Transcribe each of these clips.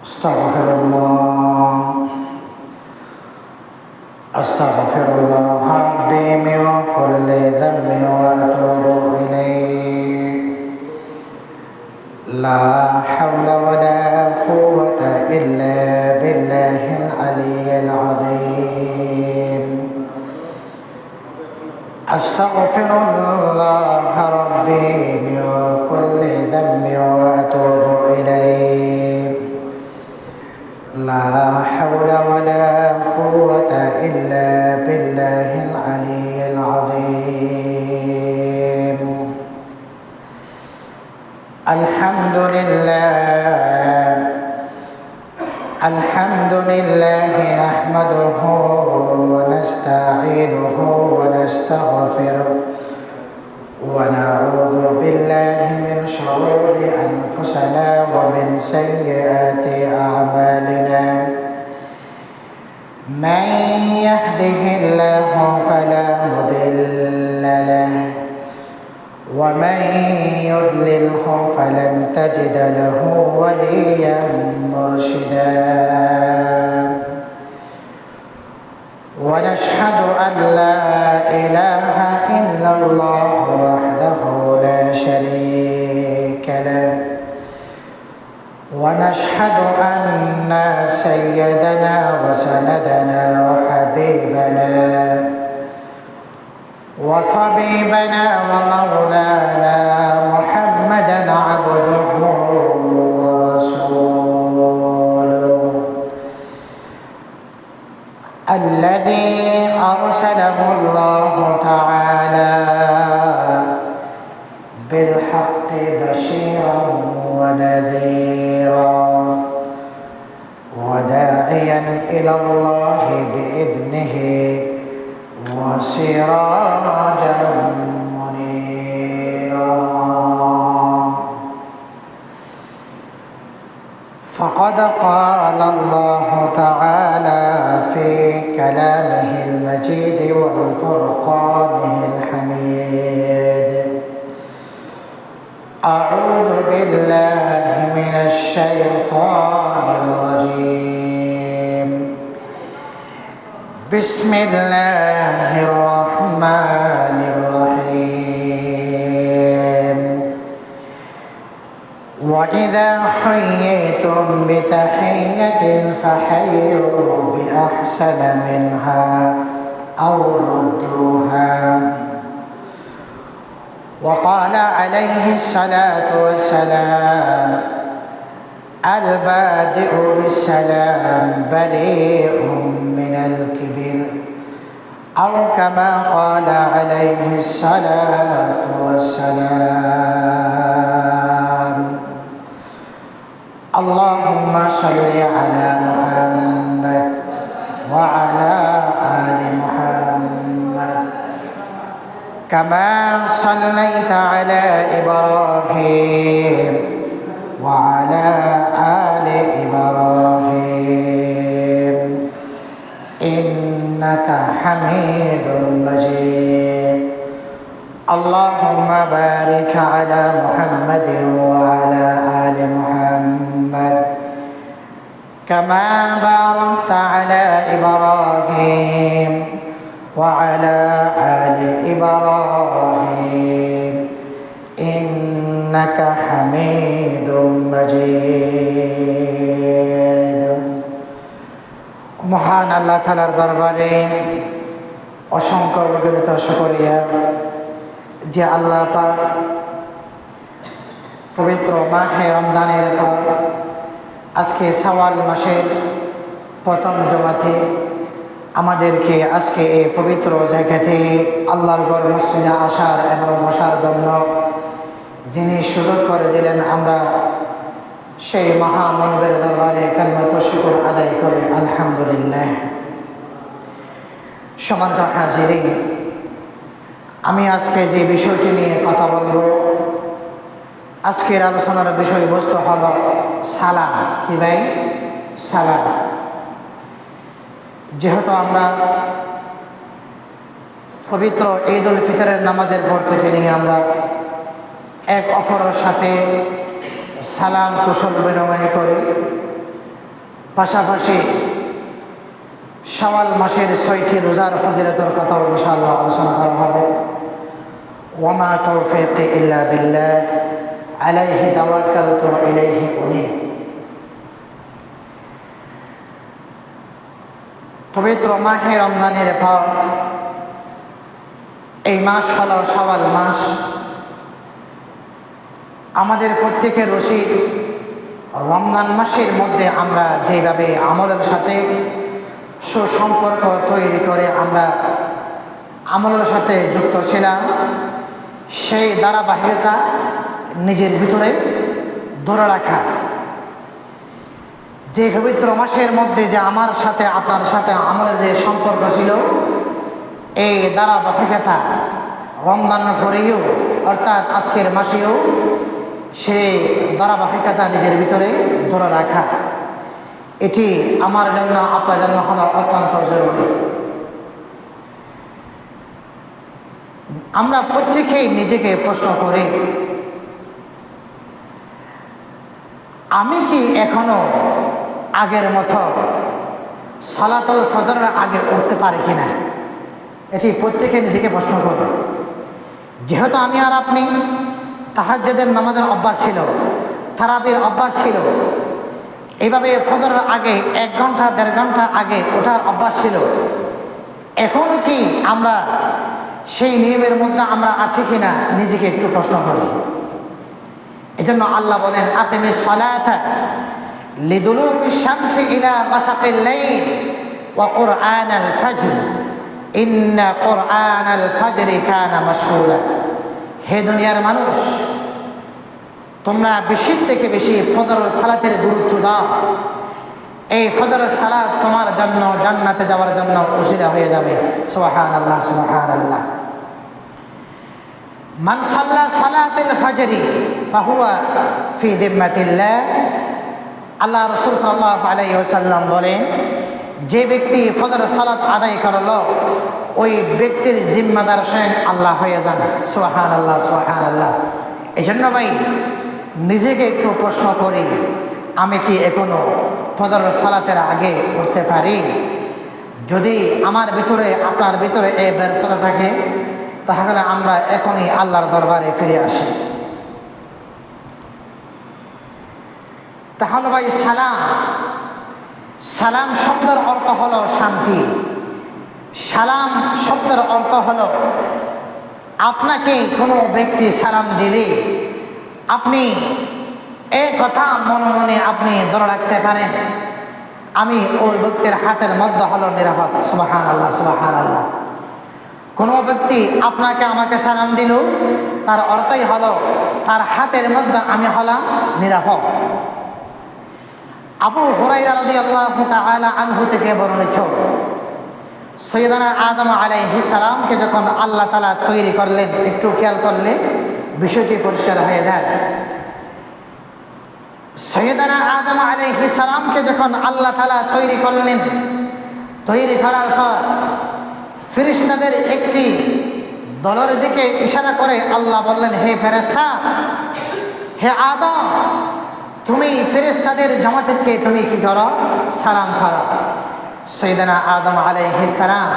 أستغفر الله أستغفر الله ربي من كل ذنب وأتوب إليه. لا حول ولا قوة إلا بالله العلي العظيم. أستغفر الله ربي من كل ذنب وأتوب إليه. لا حول ولا قوة إلا بالله العلي العظيم. الحمد لله نحمده ونستعينه ونستغفره ونعوذ بالله من شرور أنفسنا ومن سيئات أعمالنا. من يهده الله فلا مضل له ومن يضلله فلن تجد له وليا مرشدا. ونشهد أن لا إله إلا الله وحده لا شريك له. ونشهد أن سيدنا وسندنا وحبيبنا وطبيبنا ومولانا محمدا عبده ورسوله الذي أرسله الله تعالى بالحق بشيرا ونذيرا وداعيا إلى الله بإذنه وسراجا منيرا. فقد قال الله تعالى في كلامه المجيد والفرقانه الحميد: أعوذ بالله من الشيطان الرجيم. بسم الله الرحمن الرحيم. وإذا حييتم بتحية فحيوا بأحسن منها أو ردوها. وقال عليه الصلاة والسلام: البادئ بالسلام بريء من الكبر، أو كما قال عليه الصلاة والسلام. اللهم صل على محمد وعلى آل محمد كما صليت على إبراهيم وعلى آل إبراهيم إنك حميد مجيد. اللهم بارك على محمد وعلى آل محمد كما باركت على إبراهيم وعلى آل إبراهيم إنك حميد مجيد. মহান আল্লাহ তাআলার দরবারে অসংখ্য অগণিত শুকরিয়া যে আল্লাহ পাক পবিত্র মাহে রমজানের পর আজকে শাওয়াল মাসের প্রথম জুমাতে আমাদেরকে আজকে এই পবিত্র জায়গাতে আল্লাহর ঘর মসজিদে আসার এবং বসার জন্য যিনি সুযোগ করে দিলেন, আমরা সেই মহামনিবের দরবারে কালিমাত শুকর আদায় করে আলহামদুলিল্লাহ। সম্মানিত হাজিরিন, আমি আজকে যে বিষয়টি নিয়ে কথা বলবো, আজকের আলোচনার বিষয়বস্তু হলো সালাম। কি ভাই? সালাম। যেহেতু আমরা পবিত্র ঈদ উল ফিতরের নামাজের পর থেকে নিয়ে আমরা এক অপরের সাথে সালাম কুশল বিনিময় করি, পাশাপাশি শাওয়াল মাসের 6টি রোজার ফজিলতের কথাও ইনশাআল্লাহ আলোচনা করা হবে। ওয়ামা তাওফীকি ইল্লা বিল্লাহ আলাইহি তাওয়াক্কালতু ওয়া ইলাইহি উনীব। পবিত্র মাহে রমজানের পর এই মাস হল শাওয়াল মাস। আমাদের প্রত্যেকের উচিত রমজান মাসের মধ্যে আমরা যেভাবে আমলের সাথে সুসম্পর্ক তৈরি করে আমরা আমলের সাথে যুক্ত ছিলাম, সেই ধারাবাহিকতা নিজের ভিতরে ধরে রাখা। যে পবিত্র মাসের মধ্যে যে আমার সাথে আপনার সাথে আমলের যে সম্পর্ক ছিল, এই ধারাবাহিকতা রমজান পরেও অর্থাৎ আজকের মাসেও সেই ধারাবাহিকতা নিজের ভিতরে ধরে রাখা, এটি আমার জন্য আপনার জন্য হলো অত্যন্ত জরুরি। আমরা প্রত্যেকেই নিজেকে প্রশ্ন করি, আমি কি এখনো আগের মতো সালাতুল ফজরের আগে উঠতে পারি কিনা? এটি প্রত্যেকে নিজেকে প্রশ্ন করি। যেহেতু আমি আর আপনি তাহাজ্জুদের নামাজের অভ্যাস ছিল, তারাবির অভ্যাস ছিল, এইভাবে ফজরের আগে 1 ঘন্টা 1.5 ঘন্টা আগে ওঠার অভ্যাস ছিল, এখনো কি আমরা সেই নিয়মের মধ্যে আমরা আছি কিনা নিজেকে একটু প্রশ্ন করি। এজন্য আল্লাহ বলেন, আকিমিস সালাতা লিদুলুকিশ শামসি ইলা গাসাকিল লাইল ওয়া কুরআনাল ফাজর ইন্না কুরআনাল ফাজরি কানা মাশহুদা। হে দুনিয়ার মানুষ, তোমরা বেশি থেকে বেশি ফজরের সালাতের গুরুত্ব দাও। এই ফজরের সালাত তোমার জন্য জান্নাতে যাওয়ার জন্য উসিলা হয়ে যাবে। সুবহানাল্লাহ, সুবহানাল্লাহ। মান সাল্লা সালাতুল ফজরি ফাহুয়া ফি যিম্মাতিল্লাহ। আল্লাহ রাসূল সাল্লাল্লাহু আলাইহি ওয়াসাল্লাম বলেন, যে ব্যক্তি ফজরের সালাত আদায় করলো, ওই ব্যক্তির জিম্মাদার স্বয়ং আল্লাহ হয়ে যান। সুবহানাল্লাহ, সুবহানাল্লাহ। এই জন্য ভাই নিজেকে একটু প্রশ্ন করি, আমি কি এখনো ফজরের সালাতের আগে উঠতে পারি? যদি আমার ভিতরে আপনার ভিতরে এই ব্যর্থতা থাকে, তাহলে আমরা এখনই আল্লাহর দরবারে ফিরে আসি। তাহলে ভাই সালাম শব্দের অর্থ হলো শান্তি। সালাম শব্দের অর্থ হলো আপনাকে কোনো ব্যক্তি সালাম দিলে আপনি এই কথা মনে মনে আপনি ধরে রাখতে পারেন, আমি ওই ব্যক্তির হাতের মধ্যে হলো নিরাপদ। সুবহানাল্লাহ, সুবহানাল্লাহ। কোনো ব্যক্তি আপনাকে আমাকে সালাম দিল, তার অর্থই হলো তার হাতের মধ্যে আমি হলাম নিরাপদ। আবু হুরায়রা রাদিয়াল্লাহু তাআলা আনহু থেকে বর্ণিত, সৈয়দনা আদম আলাইহিস সালামকে যখন আল্লাহ তাআলা তৈরি করলেন, একটু খেয়াল করলে বিষয়টি পরিষ্কার হয়ে যায়। সৈয়দনা আদম আলাইহিস সালামকে যখন আল্লাহ তাআলা তৈরি করলেন, তৈরি করার পর ফেরেশতাদের একটি দলের দিকে ইশারা করে আল্লাহ বললেন, হে ফেরেশতা, হে আদম, তুমি ফেরেশতাদের জামাতকে তুমি কি করো? সালাম করো। সৈয়দনা আদম আলাইহিস সালাম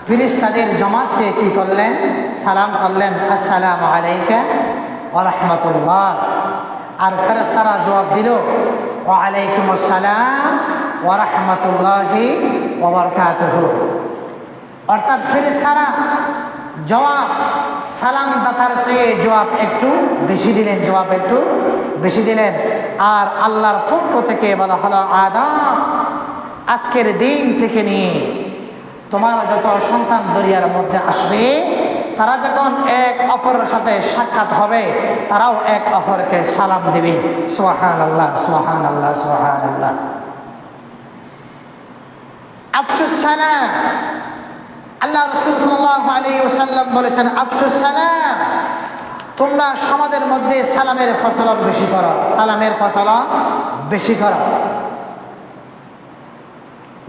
ফেরেশতাদের জামাতকে কি করলেন? সালাম করলেন, আসসালামু আলাইকা ওয়া রাহমাতুল্লাহ। আর ফেরেশতারা জবাব দিল, ওয়া আলাইকুমুস সালাম ওয়া রাহমাতুল্লাহি ওয়া বারাকাতুহু। অর্থাৎ ফেরেশতারা জবাব সালাম দাতার চেয়ে জবাব একটু বেশি দিলেন। আর আল্লাহর পক্ষ থেকে বলা হলো, আদম, আজকের দিন থেকে নিয়ে তোমার যত সন্তান দুনিয়ার মধ্যে আসবে, তারা যখন এক অপরের সাথে সাক্ষাৎ হবে, তারাও এক অপরকে সালাম দিবে। সুবহানাল্লাহ, সুবহানাল্লাহ, সুবহানাল্লাহ। আফসুস সালাম, আল্লাহ রাসূল সাল্লাল্লাহু আলাইহি ওয়াসাল্লাম বলেছেন, আফসুস সালাম, তোমরা সমাজের মধ্যে সালামের প্রচলন বেশি করো, সালামের প্রচলন বেশি করো।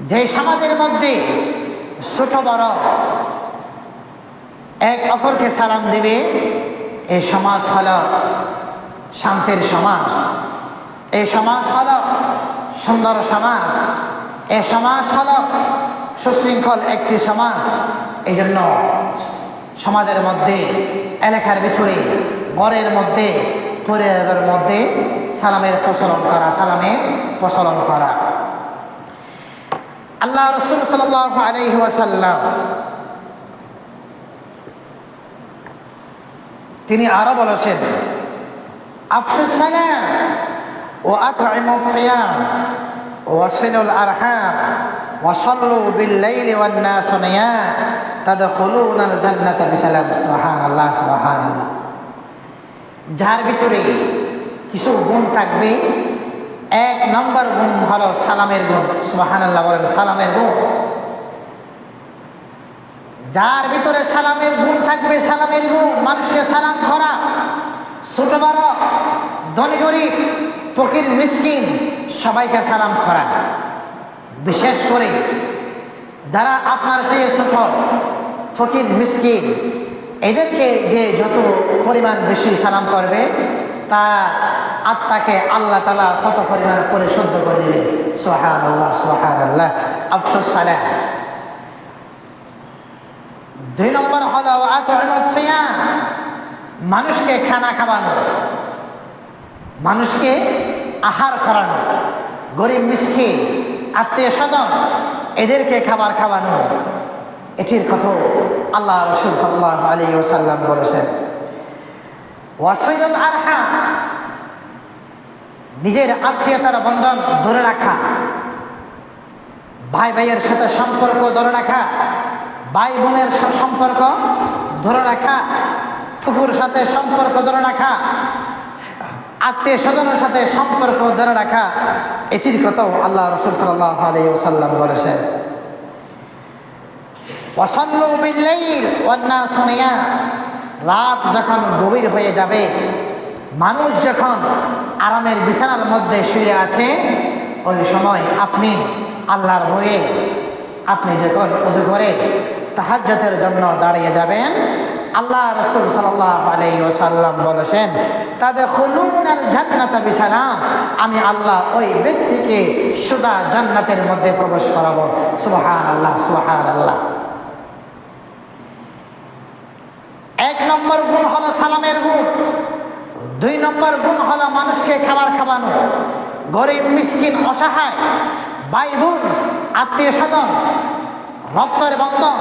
যে সমাজের মধ্যে ছোট বড় এক অপরকে সালাম দিবে, এই সমাজ হলো শান্তির সমাজ। এই সমাজ হলো সুন্দর সমাজ। এ সমাজ হলো সুশৃঙ্খল একটি সমাজ। এই জন্য সমাজের মধ্যে, এলাকার ভিতরে, ঘরের মধ্যে, পরিবারের মধ্যে সালামের প্রচলন করা। আল্লাহ রাসূল সাল্লাল্লাহু আলাইহি ওয়াসাল্লাম তিনি আরো বলেছেন, আফশুস সালাম ওয়া আত'ইমুত তিয়াম ওয়া সিলুল আরহাম ওয়া সাল্লু বিল লাইলি ওয়ান নাসু নিয়াম তাদখুলুনাল জান্নাতা বিসালাম। সুবহানাল্লাহ, সুবহানাল্লাহ। যার ভিতরে কিছু গুণ থাকবে, এক নম্বর গুণ হলো সালামের গুণ। সুবহানাল্লাহ বলেন, সালামের গুণ। যার ভিতরে সালামের গুণ থাকবে, সালামের গুণ, মানুষকে সালাম করা, ছোট বড়, ধনী গরিব, ফকির মিসকিন সবাইকে সালাম করা। বিশেষ করে যারা আপনার চেয়ে ছোট, ফকির মিসকিন, এদেরকে যে যত পরিমাণ বেশি সালাম করবে, তার আত্মাকে আল্লাহ তাআলা তত পরিমাণ পরিশুদ্ধ করে দিবেন। সুবহানাল্লাহ, সুবহানাল্লাহ। আফশুস সালাম। 2 নম্বর হলো আত'ইমুত তিয়াম, মানুষকে খানা খাওয়ানো, মানুষকে আহার করানো, গরিব মিসকিন, আত্মীয় স্বজন, এদেরকে খাবার খাওয়ানো। এটির কথা আল্লাহ রাসূল সাল্লাল্লাহু আলাইহি ওয়াসাল্লাম বলেছেন। ওয়াসিলুল আরহাম, নিজের আত্মীয়তার বন্ধন ধরে রাখা, ভাই ভাইয়ের সাথে সম্পর্ক ধরে রাখা, ভাই বোনের সম্পর্ক ধরে রাখা, ফুফুর সাথে সম্পর্ক ধরে রাখা, আত্মীয় স্বজনের সাথে সম্পর্ক ধরে রাখা। এটির কথাও আল্লাহ রাসূল সাল্লাল্লাহু আলাইহি ওয়াসাল্লাম বলেছেন। ওয়াসাল্লু বিল লাইল ওয়ান নাসু নিয়াম, রাত যখন গভীর হয়ে যাবে, মানুষ যখন আরামের বিছানার মধ্যে শুয়ে আছে, ওই সময় আপনি আল্লাহর ভয়ে আপনি যখন ওযু করে তাহাজ্জুদের জন্য দাঁড়িয়ে যাবেন, আল্লাহ রাসূল সাল্লাল্লাহু আলাইহি ওয়াসাল্লাম বলেছেন, তাদখুলুনাল জান্নাতা বিসালাম, আমি আল্লাহ ওই ব্যক্তিকে সোজা জান্নাতের মধ্যে প্রবেশ করাবো। সুবহানাল্লাহ, সুবহানাল্লাহ। 1 নম্বর গুণ হলো সালামের গুণ। 2 নম্বর গুণ হলো মানুষকে খাবার খাওয়ানো, গরিব মিসকিন অসহায় ভাই বোন আত্মীয় স্বজন রক্তের বন্ধন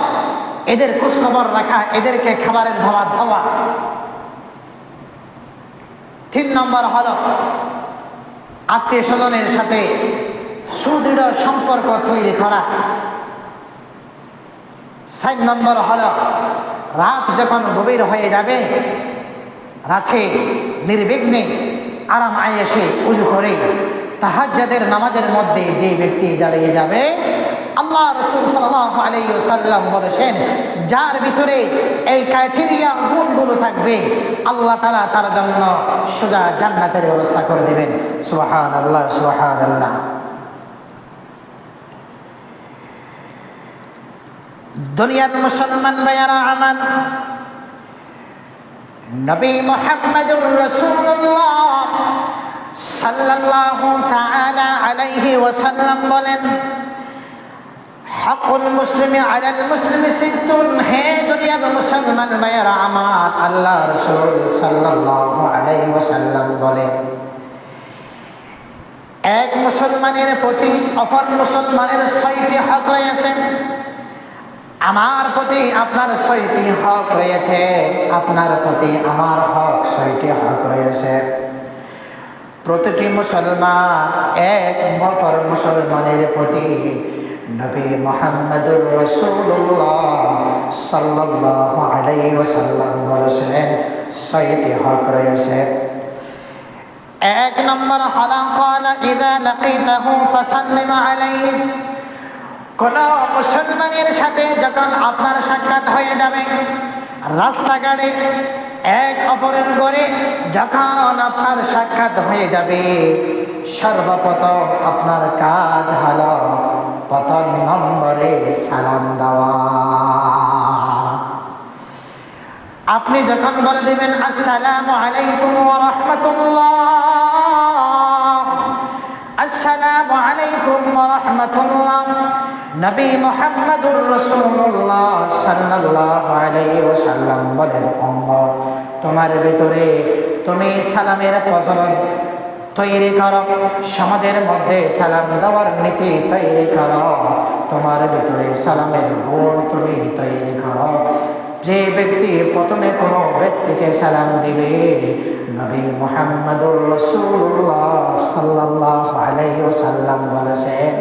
এদের খোঁজখবর রাখা, এদেরকে খাবারের দাওয়াত দেওয়া। 3 নম্বর হলো আত্মীয় স্বজনের সাথে সুদৃঢ় সম্পর্ক তৈরি করা। 4 নম্বর হলো রাত যখন গভীর হয়ে যাবে, রাতে নির্বিঘ্নে আরাম আয়েশে উজু করে তাহাজ্জুদের নামাজের মধ্যে যে ব্যক্তি দাঁড়িয়ে যাবে, আল্লাহ রাসূল সাল্লাল্লাহু আলাইহি ওয়াসাল্লাম বলেছেন, যার ভিতরে এই ক্রাইটেরিয়া গুণগুলো থাকবে, আল্লাহ তাআলা তার জন্য সোজা জান্নাতের ব্যবস্থা করে দিবেন। সুবহানাল্লাহ, সুবহানাল্লাহ। দুনিয়ার মুসলমান ভাইয়ারা আমার, নবী মুহাম্মদুর রাসূলুল্লাহ সাল্লাল্লাহু তাআলা আলাইহি ওয়াসাল্লাম বলেন, হকুল মুসলিমি আলাল মুসলিমি সিদ্দুন। হে দুনিয়ার মুসলমান ভাইয়ারা আমার, আল্লাহ রাসূল সাল্লাল্লাহু আলাইহি ওয়াসাল্লাম বলেন, এক মুসলমানের প্রতি অপর মুসলমানের 6টি হক রয়েছে। আমার প্রতি আপনার 6টি হক রয়েছে, আপনার প্রতি আমার হক 6টি হক রয়েছে। প্রতিটি মুসলমান এক অপর মুসলমানের প্রতি নবী মুহাম্মদুর রাসূলুল্লাহ সাল্লাল্লাহু আলাইহি ওয়াসাল্লাম বলেছেন 6টি হক রয়েছে। 1 নম্বর হলো ক্বালা ইযা লাকিতাহু ফাসাল্লিম আলাইহি। কোন মুসলমানের সাথে যখন আপনার সাক্ষাৎ হয়ে যাবে, রাস্তাঘাটে এক অপরের ঘরে যখন আপনার সাক্ষাৎ হয়ে যাবে, সর্বপ্রথম আপনার কাজ হলো প্রথম নম্বরে সালাম দেওয়া। আপনি যখন বলে দিবেন আসসালামু আলাইকুম ওয়া রাহমাতুল্লাহ, আসসালামু রাহমাতুল্লাহ। নবী মুহাম্মদুর রাসূলুল্লাহ সাল্লাল্লাহু আলাইহি ওয়াসাল্লাম বলেন, উম্মত তোমার ভিতরে তুমি সালামের প্রচলন তৈরি করো, সমাজের মধ্যে সালাম দেওয়ার নীতি তৈরি করো, তোমার ভিতরে সালামের গুণ তুমি তৈরি করো। যে ব্যক্তি প্রথমে কোনো ব্যক্তিকে সালাম দিবে, নবী মুহাম্মদুর রাসূলুল্লাহ সাল্লাল্লাহু আলাইহি ওয়াসাল্লাম বলেছেন,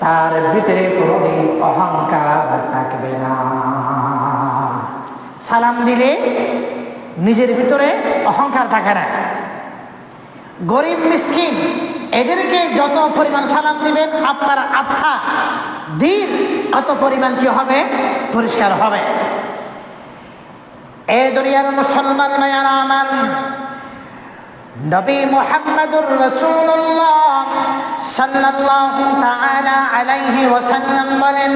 তার ভিতরে কোনোদিন অহংকার থাকবে না। সালাম দিলে নিজের ভিতরে অহংকার থাকে না। গরিব মিসকিন এদেরকে যত পরিমাণ সালাম দিবেন, আপনার আত্মা দিল অত পরিমাণ কি হবে? পরিষ্কার হবে। এ দুনিয়ার মুসলমান ভাইয়ারা আমার, নবী মুহাম্মদুর রাসূলুল্লাহ সাল্লাল্লাহু তাআলা আলাইহি ওয়াসাল্লাম বলেন,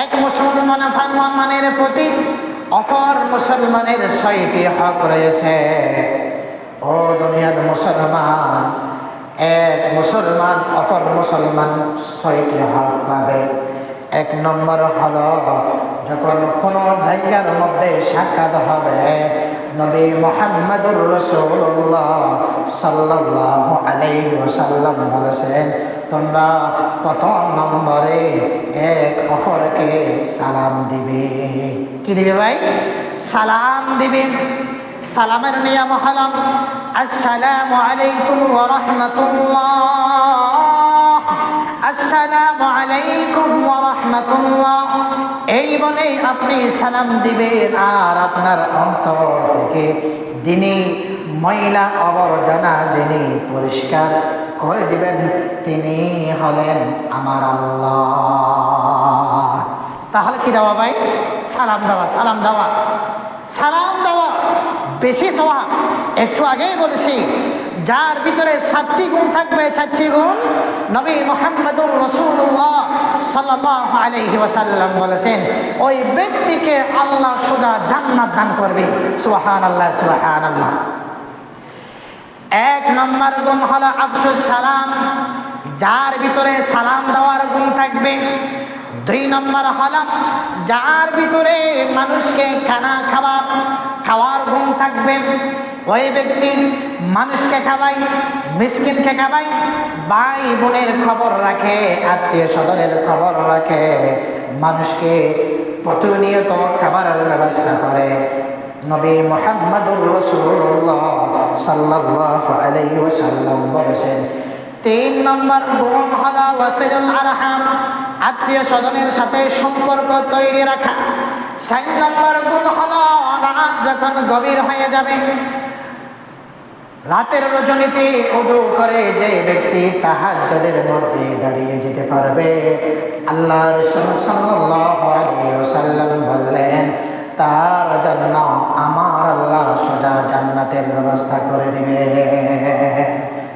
এক মুসলমানের প্রতি অপর মুসলমানের 6টি হক রয়েছে। ও দুনিয়ার মুসলমান, এক মুসলমান অপর মুসলমান 6টি হক পাবে। 1 নম্বর হলো, যখন কোনো জায়গার মধ্যে সাক্ষাৎ হবে, নবী মুহাম্মদুর রাসূলুল্লাহ সাল্লাল্লাহু আলাইহি ওয়াসাল্লাম বলেছেন, তোমরা প্রথম নম্বরে এক অপরকে সালাম দিবে। কি দিবে ভাই? সালাম দিবে। সালামের নিয়ম হলো, আসসালামু আলাইকুম ওয়া রাহমাতুল্লাহ, আসসালামু আলাইকুম ওয়া রাহমাতুল্লাহ। এই বলে আপনি সালাম দিবেন, আর আপনার অন্তর থেকে দিনী ময়লা আবর্জনা যিনি পরিষ্কার করে দিবেন, তিনি হলেন আমার আল্লাহ। তাহলে কি দেওয়া ভাই? সালাম দেওয়া। সালাম দেওয়া, সালাম দেওয়া বেশি সওয়াব। একটু আগেই বলেছি, যার ভিতরে 7টি গুণ থাকবে, 4টি গুণ নবী মুহাম্মদুর রাসূলুল্লাহ সাল্লাল্লাহু আলাইহি ওয়াসাল্লাম বলেছেন, ওই ব্যক্তিকে আল্লাহ সোজা জান্নাত দান করবে। সুবহানাল্লাহ, সুবহানাল্লাহ। 1 নম্বর গুণ হলো আফসুস সালাম, যার ভিতরে সালাম দেওয়ার গুণ থাকবে। 2 নম্বর হলো, যার ভিতরে মানুষকে খানা খাওয়ার গুণ থাকবে। ওই ব্যক্তি মানুষকে খাওয়ায়, মিসকিনকে খাওয়ায়, ভাই বোনের খবর রাখে, আত্মীয় স্বজনের খবর রাখে, মানুষকে প্রতিনিয়ত খাবারের ব্যবস্থা করে। নবী মুহাম্মদুর রাসূলুল্লাহ সাল্লাল্লাহু আলাইহি ওয়াসাল্লাম বলেছেন, 3 নম্বর গুণ হলো ওয়াসিলুল আরহাম, আত্মীয় স্বজনের সাথে সম্পর্ক তৈরি রাখা। 4 নম্বর গুণ হলো, রাত যখন গভীর হয়ে যাবে, রাতের রজনীতে ওযু করে যে ব্যক্তি তাহাজ্জুদের মধ্যে দাঁড়িয়ে যেতে পারবে, আল্লাহ রাসূল সাল্লাল্লাহু আলাইহি ওয়াসাল্লাম বললেন, তার জন্য আমার আল্লাহ সোজা জান্নাতের ব্যবস্থা করে দিবে।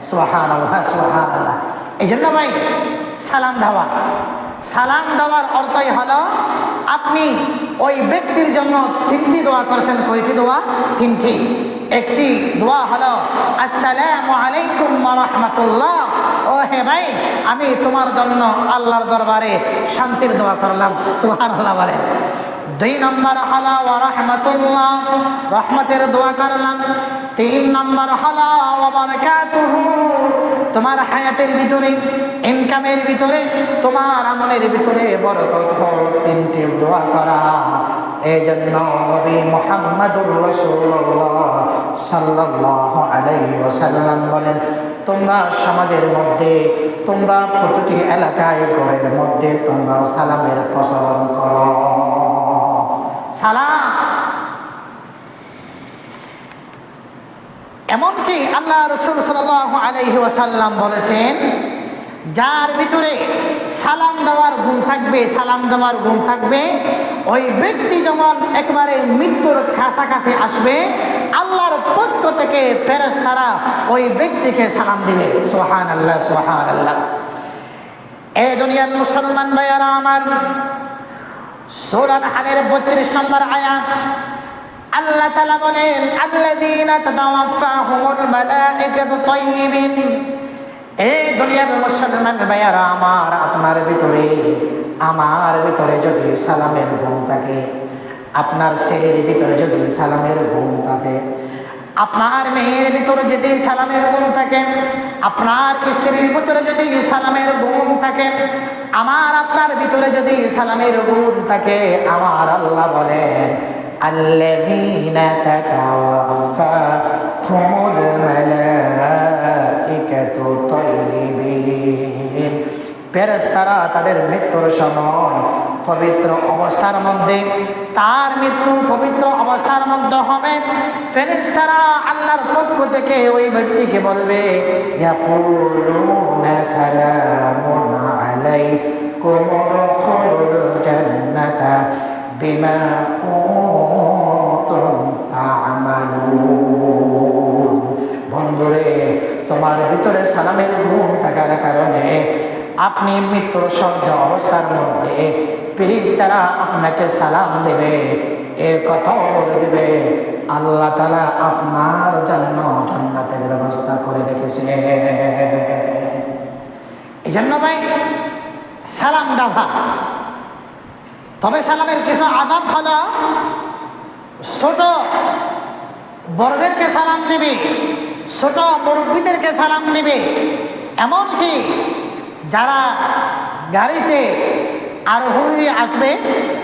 সুবহানাল্লাহ, সুবহানাল্লাহ। এই জন্য ভাই সালাম দেওয়া, সালাম দেওয়ার অর্থই হলো আপনি ওই ব্যক্তির জন্য 3টি দোয়া করেছেন। কয়টি দোয়া? 3টি। একটি দোয়া হলো, আসসালামু আলাইকুম ওয়া রাহমাতুল্লাহ, ও হে ভাই, আমি তোমার জন্য আল্লাহর দরবারে শান্তির দোয়া করলাম। সুবহানাল্লাহ বলেন। 2 নম্বর হলো ওয়া রাহমাতুল্লাহ, রহমতের দোয়া করলাম। 3 নম্বর হলো ওয়া বারাকাতুহু, তোমার হায়াতের ভিতরে, ইনকামের ভিতরে, তোমার আমলের ভিতরে বরকত হোক। 3টি দোয়া করা। এই জন্য নবী মুহাম্মদুর রাসূলুল্লাহ সাল্লাল্লাহু আলাইহি ওয়াসাল্লাম বলেন, তোমরা সমাজের মধ্যে, তোমরা প্রতিটি এলাকায়, ঘরের মধ্যে তোমরা সালামের প্রচলন করো। সালাম। এমনকি আল্লাহ রাসূল সাল্লাল্লাহু আলাইহি ওয়াসাল্লাম বলেছেন, যার ভিতরে সালাম দেওয়ার গুণ থাকবে, সালাম দেওয়ার গুণ থাকবে, ওই ব্যক্তি যেমন একবারে মৃত্যুর কাছাকাছি আসবে, আল্লাহর পক্ষ থেকে ফেরেশতারা ওই ব্যক্তিকে সালাম দিবে। সুবহানাল্লাহ, সুবহানাল্লাহ। এই দুনিয়ার মুসলমান ভাইয়ারা আমার, সূরা আল-হালের 32 নম্বর আয়াত, আল্লাহ তাআলা বলেন, আল্লাযীনা তাতাওয়াফাহুমুল মালায়েকাতু তাইয়্যিবিন, এই দুনিয়ার মুসলমান ভাইয়ারা, আমার ভিতরে যদি সালামের গুণ থাকে, আপনার ছেলের ভিতরে যদি সালামের গুণ থাকে, আপনার মেয়ের ভিতরে যদি সালামের গুণ থাকে, আপনার স্ত্রীর ভিতরে যদি সালামের গুণ থাকে, আমার আপনার ভিতরে যদি সালামের গুণ থাকে, আমার আল্লাহ বলেন আল্লাযীনা তাতাওয়াফাহুমুল মালাইকাতু তাইয়্যিবিন, ফেরেশতারা তাদের মৃত্যুর সময় পবিত্র অবস্থার মধ্যে, তার মৃত্যু পবিত্র অবস্থার মধ্যে হবে। ফেরেশতারা আল্লাহর পক্ষ থেকে ওই ব্যক্তিকে বলবে ইয়াকুলুনা সালামুন আলাইকুম উদখুলুল জান্নাতা বিমা কুনতুম তা'মালুন। বন্ধুরে, তোমার ভিতরে সালামের গুণ থাকার কারণে আপনি মৃত্যুর সহ্য অবস্থার মধ্যে ফেরেশতারা আপনাকে সালাম দেবে, এর কথা বলে দেবে আল্লাহ তাআলা আপনার জন্য জান্নাতের ব্যবস্থা করে রেখেছে। এই জন্য ভাই সালাম দেওয়া, তবে সালামের কিছু আদব হলো, ছোট বড়দেরকে সালাম দিবে, ছোট মুরব্বীদেরকে সালাম দিবে, এমনকি যারা গাড়িতে আরোহী আসবে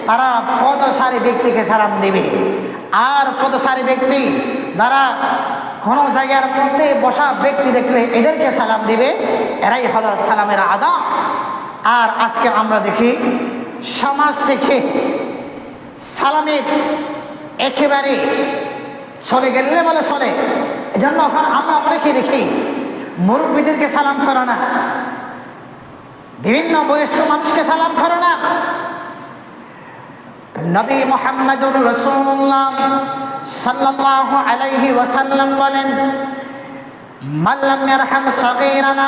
তারা পথচারী ব্যক্তিকে সালাম দিবে। আর পথচারী ব্যক্তি যারা কোনো জায়গার মধ্যে বসা ব্যক্তি দেখলে এদেরকে সালাম দিবে। এরাই হলো সালামের আদব। আর আজকে আমরা দেখি সমাজ থেকে সালামের একেবারে চলে গেলে বলে চলে। এজন্য এখন আমরা অনেকে দেখি মুরব্বীদেরকে সালাম করো না, বিভিন্ন বয়স্ক মানুষকে সালাম করো না। নবী মুহাম্মদুর রাসূলুল্লাহ সাল্লাল্লাহু আলাইহি ওয়াসাল্লাম বলেন, মান লাম ইয়ারহাম সাগীরানা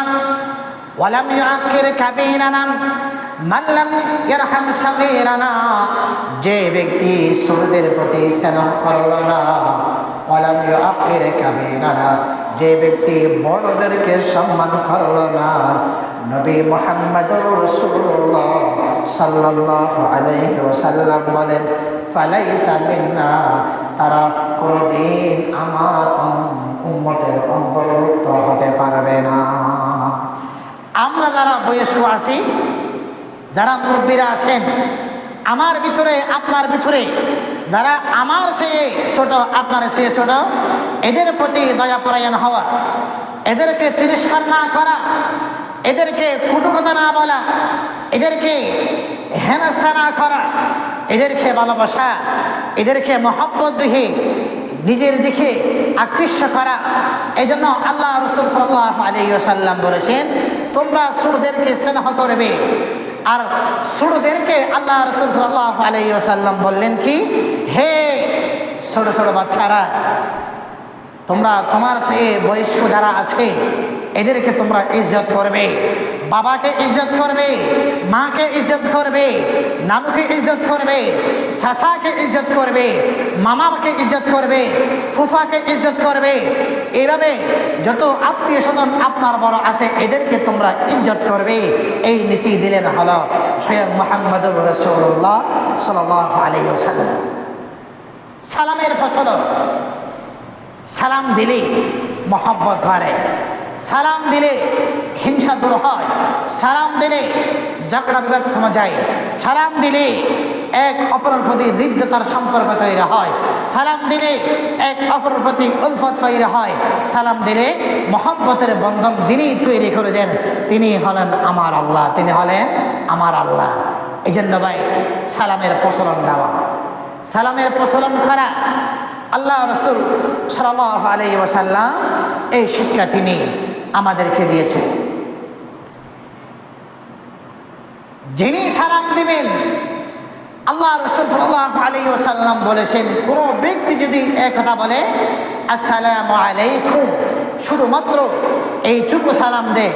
ওয়া লাম ইউআক্কির কাবীরানা, মান লাম ইয়ারহাম সাগীরানা, যে ব্যক্তি ছোটদের প্রতি স্নেহ করলো না, ওয়া লাম ইউআক্কির কাবীরানা, যে ব্যক্তি বড়দেরকে সম্মান করলো না, নবী মুহাম্মদুর রাসূলুল্লাহ সাল্লাল্লাহু আলাইহি ওয়াসাল্লাম বলেন, ফালাইসা মিন্না, তারা কোনদিন আমার উম্মতের অন্তর্ভুক্ত হতে পারবে না। আমরা যারা বয়স্ক আছি, যারা মুরব্বীরা আছেন, আমার ভিতরে আপনার ভিতরে যারা আমার চেয়ে ছোট, আপনার চেয়ে ছোট, এদের প্রতি দয়াপরায়ণ হওয়া, এদেরকে তিরস্কার না করা, এদেরকে কটু কথা না বলা, এদেরকে হেনস্থা না করা, এদেরকে ভালোবাসা, এদেরকে মহব্বত দিয়ে নিজের দিকে আকৃষ্ট করা। এই জন্য আল্লাহ রাসূল সাল্লাল্লাহু আলাইহি ওয়াসাল্লাম বলেছেন, তোমরা ছোটদেরকে স্নেহ করবে। আর ছোটদেরকে আল্লাহ রাসূল সাল্লাল্লাহু আলাইহি ওয়াসাল্লাম বললেন কি, হে ছোট ছোট বাচ্চারা, তোমরা তোমার থেকে বয়স্ক যারা আছে এদেরকে তোমরা ইজ্জত করবে, বাবাকে ইজ্জত করবে, মাকে ইজ্জত করবে, নানুকে ইজ্জত করবে, চাচাকে ইজ্জত করবে, মামাকে ইজ্জত করবে, ফুফাকে ইজ্জত করবে। এইভাবে যত আত্মীয় স্বজন আপনার বড় আছে এদেরকে তোমরা ইজ্জত করবে। এই নীতি দিলেন হলো স্বয়ং মুহাম্মদুর রাসূলুল্লাহ সাল্লাল্লাহু আলাইহি ওয়াসাল্লাম। সালামের ফসল, সালাম দিলে মহব্বত বাড়ে, সালাম দিলে হিংসা দূর হয়, সালাম দিলে ঝগড়া বিবাদ কমে যায়, সালাম দিলে এক অপরের প্রতি হৃদ্যতার সম্পর্ক তৈরি হয়, সালাম দিলে এক অপরের প্রতি উলফত তৈরি হয়, সালাম দিলে মহব্বতের বন্ধন যিনি তৈরি করে দেন তিনি হলেন আমার আল্লাহ, তিনি হলেন আমার আল্লাহ। এই জন্য ভাই সালামের প্রচলন দেওয়া, সালামের প্রচলন করা, আল্লাহ রাসূল সাল্লাল্লাহু আলাইহি ওয়াসাল্লাম এই শিক্ষা তিনি আমাদেরকে দিয়েছেন। যিনি সালাম দিবেন, আল্লাহ রাসূল সাল্লাল্লাহু আলাইহি ওয়াসাল্লাম বলেছেন, কোনো ব্যক্তি যদি এক কথা বলে আসসালামু আলাইকুম, শুধুমাত্র এইটুকু সালাম দেয়,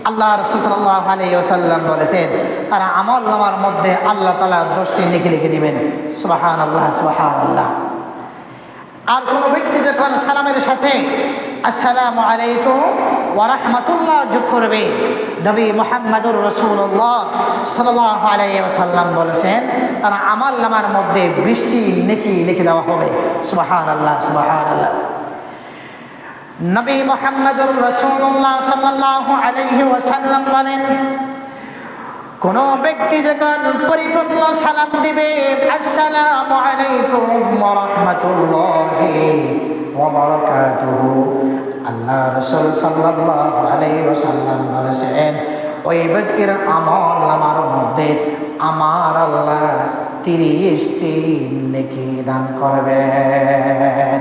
আল্লাহ রাসূল সাল্লাল্লাহু আলাইহি ওয়াসাল্লাম বলেছেন তারা আমলনামার মধ্যে আল্লাহ তাআলা 10টি লিখে দিবেন। সুবহানাল্লাহ, সুবহানাল্লাহ। আর কোনো ব্যক্তি যখন সালামের সাথে আসসালামু আলাইকুম ওয়া রাহমাতুল্লাহ যোগ করবে। নবী মুহাম্মদুর রাসূলুল্লাহ সাল্লাল্লাহু আলাইহি ওয়াসাল্লাম বলেছেন তার আমলনামার মধ্যে 20টি নেকি লিখে দেওয়া হবে। সুবহানাল্লাহ, সুবহানাল্লাহ। নবী মুহাম্মদুর রাসূলুল্লাহ সাল্লাল্লাহু আলাইহি ওয়াসাল্লাম বলেন কোন ব্যক্তি যখন পরিপূর্ণ সালাম দিবে, আসসালামু আলাইকুম ওয়া রাহমাতুল্লাহি ওয়া বারাকাতুহু, আল্লাহ রাসূল সাল্লাল্লাহু আলাইহি ওয়াসাল্লাম বলেছেন ওই ব্যক্তির আমলনামার মধ্যে আমার আল্লাহ 30টি নেকি দান করবেন।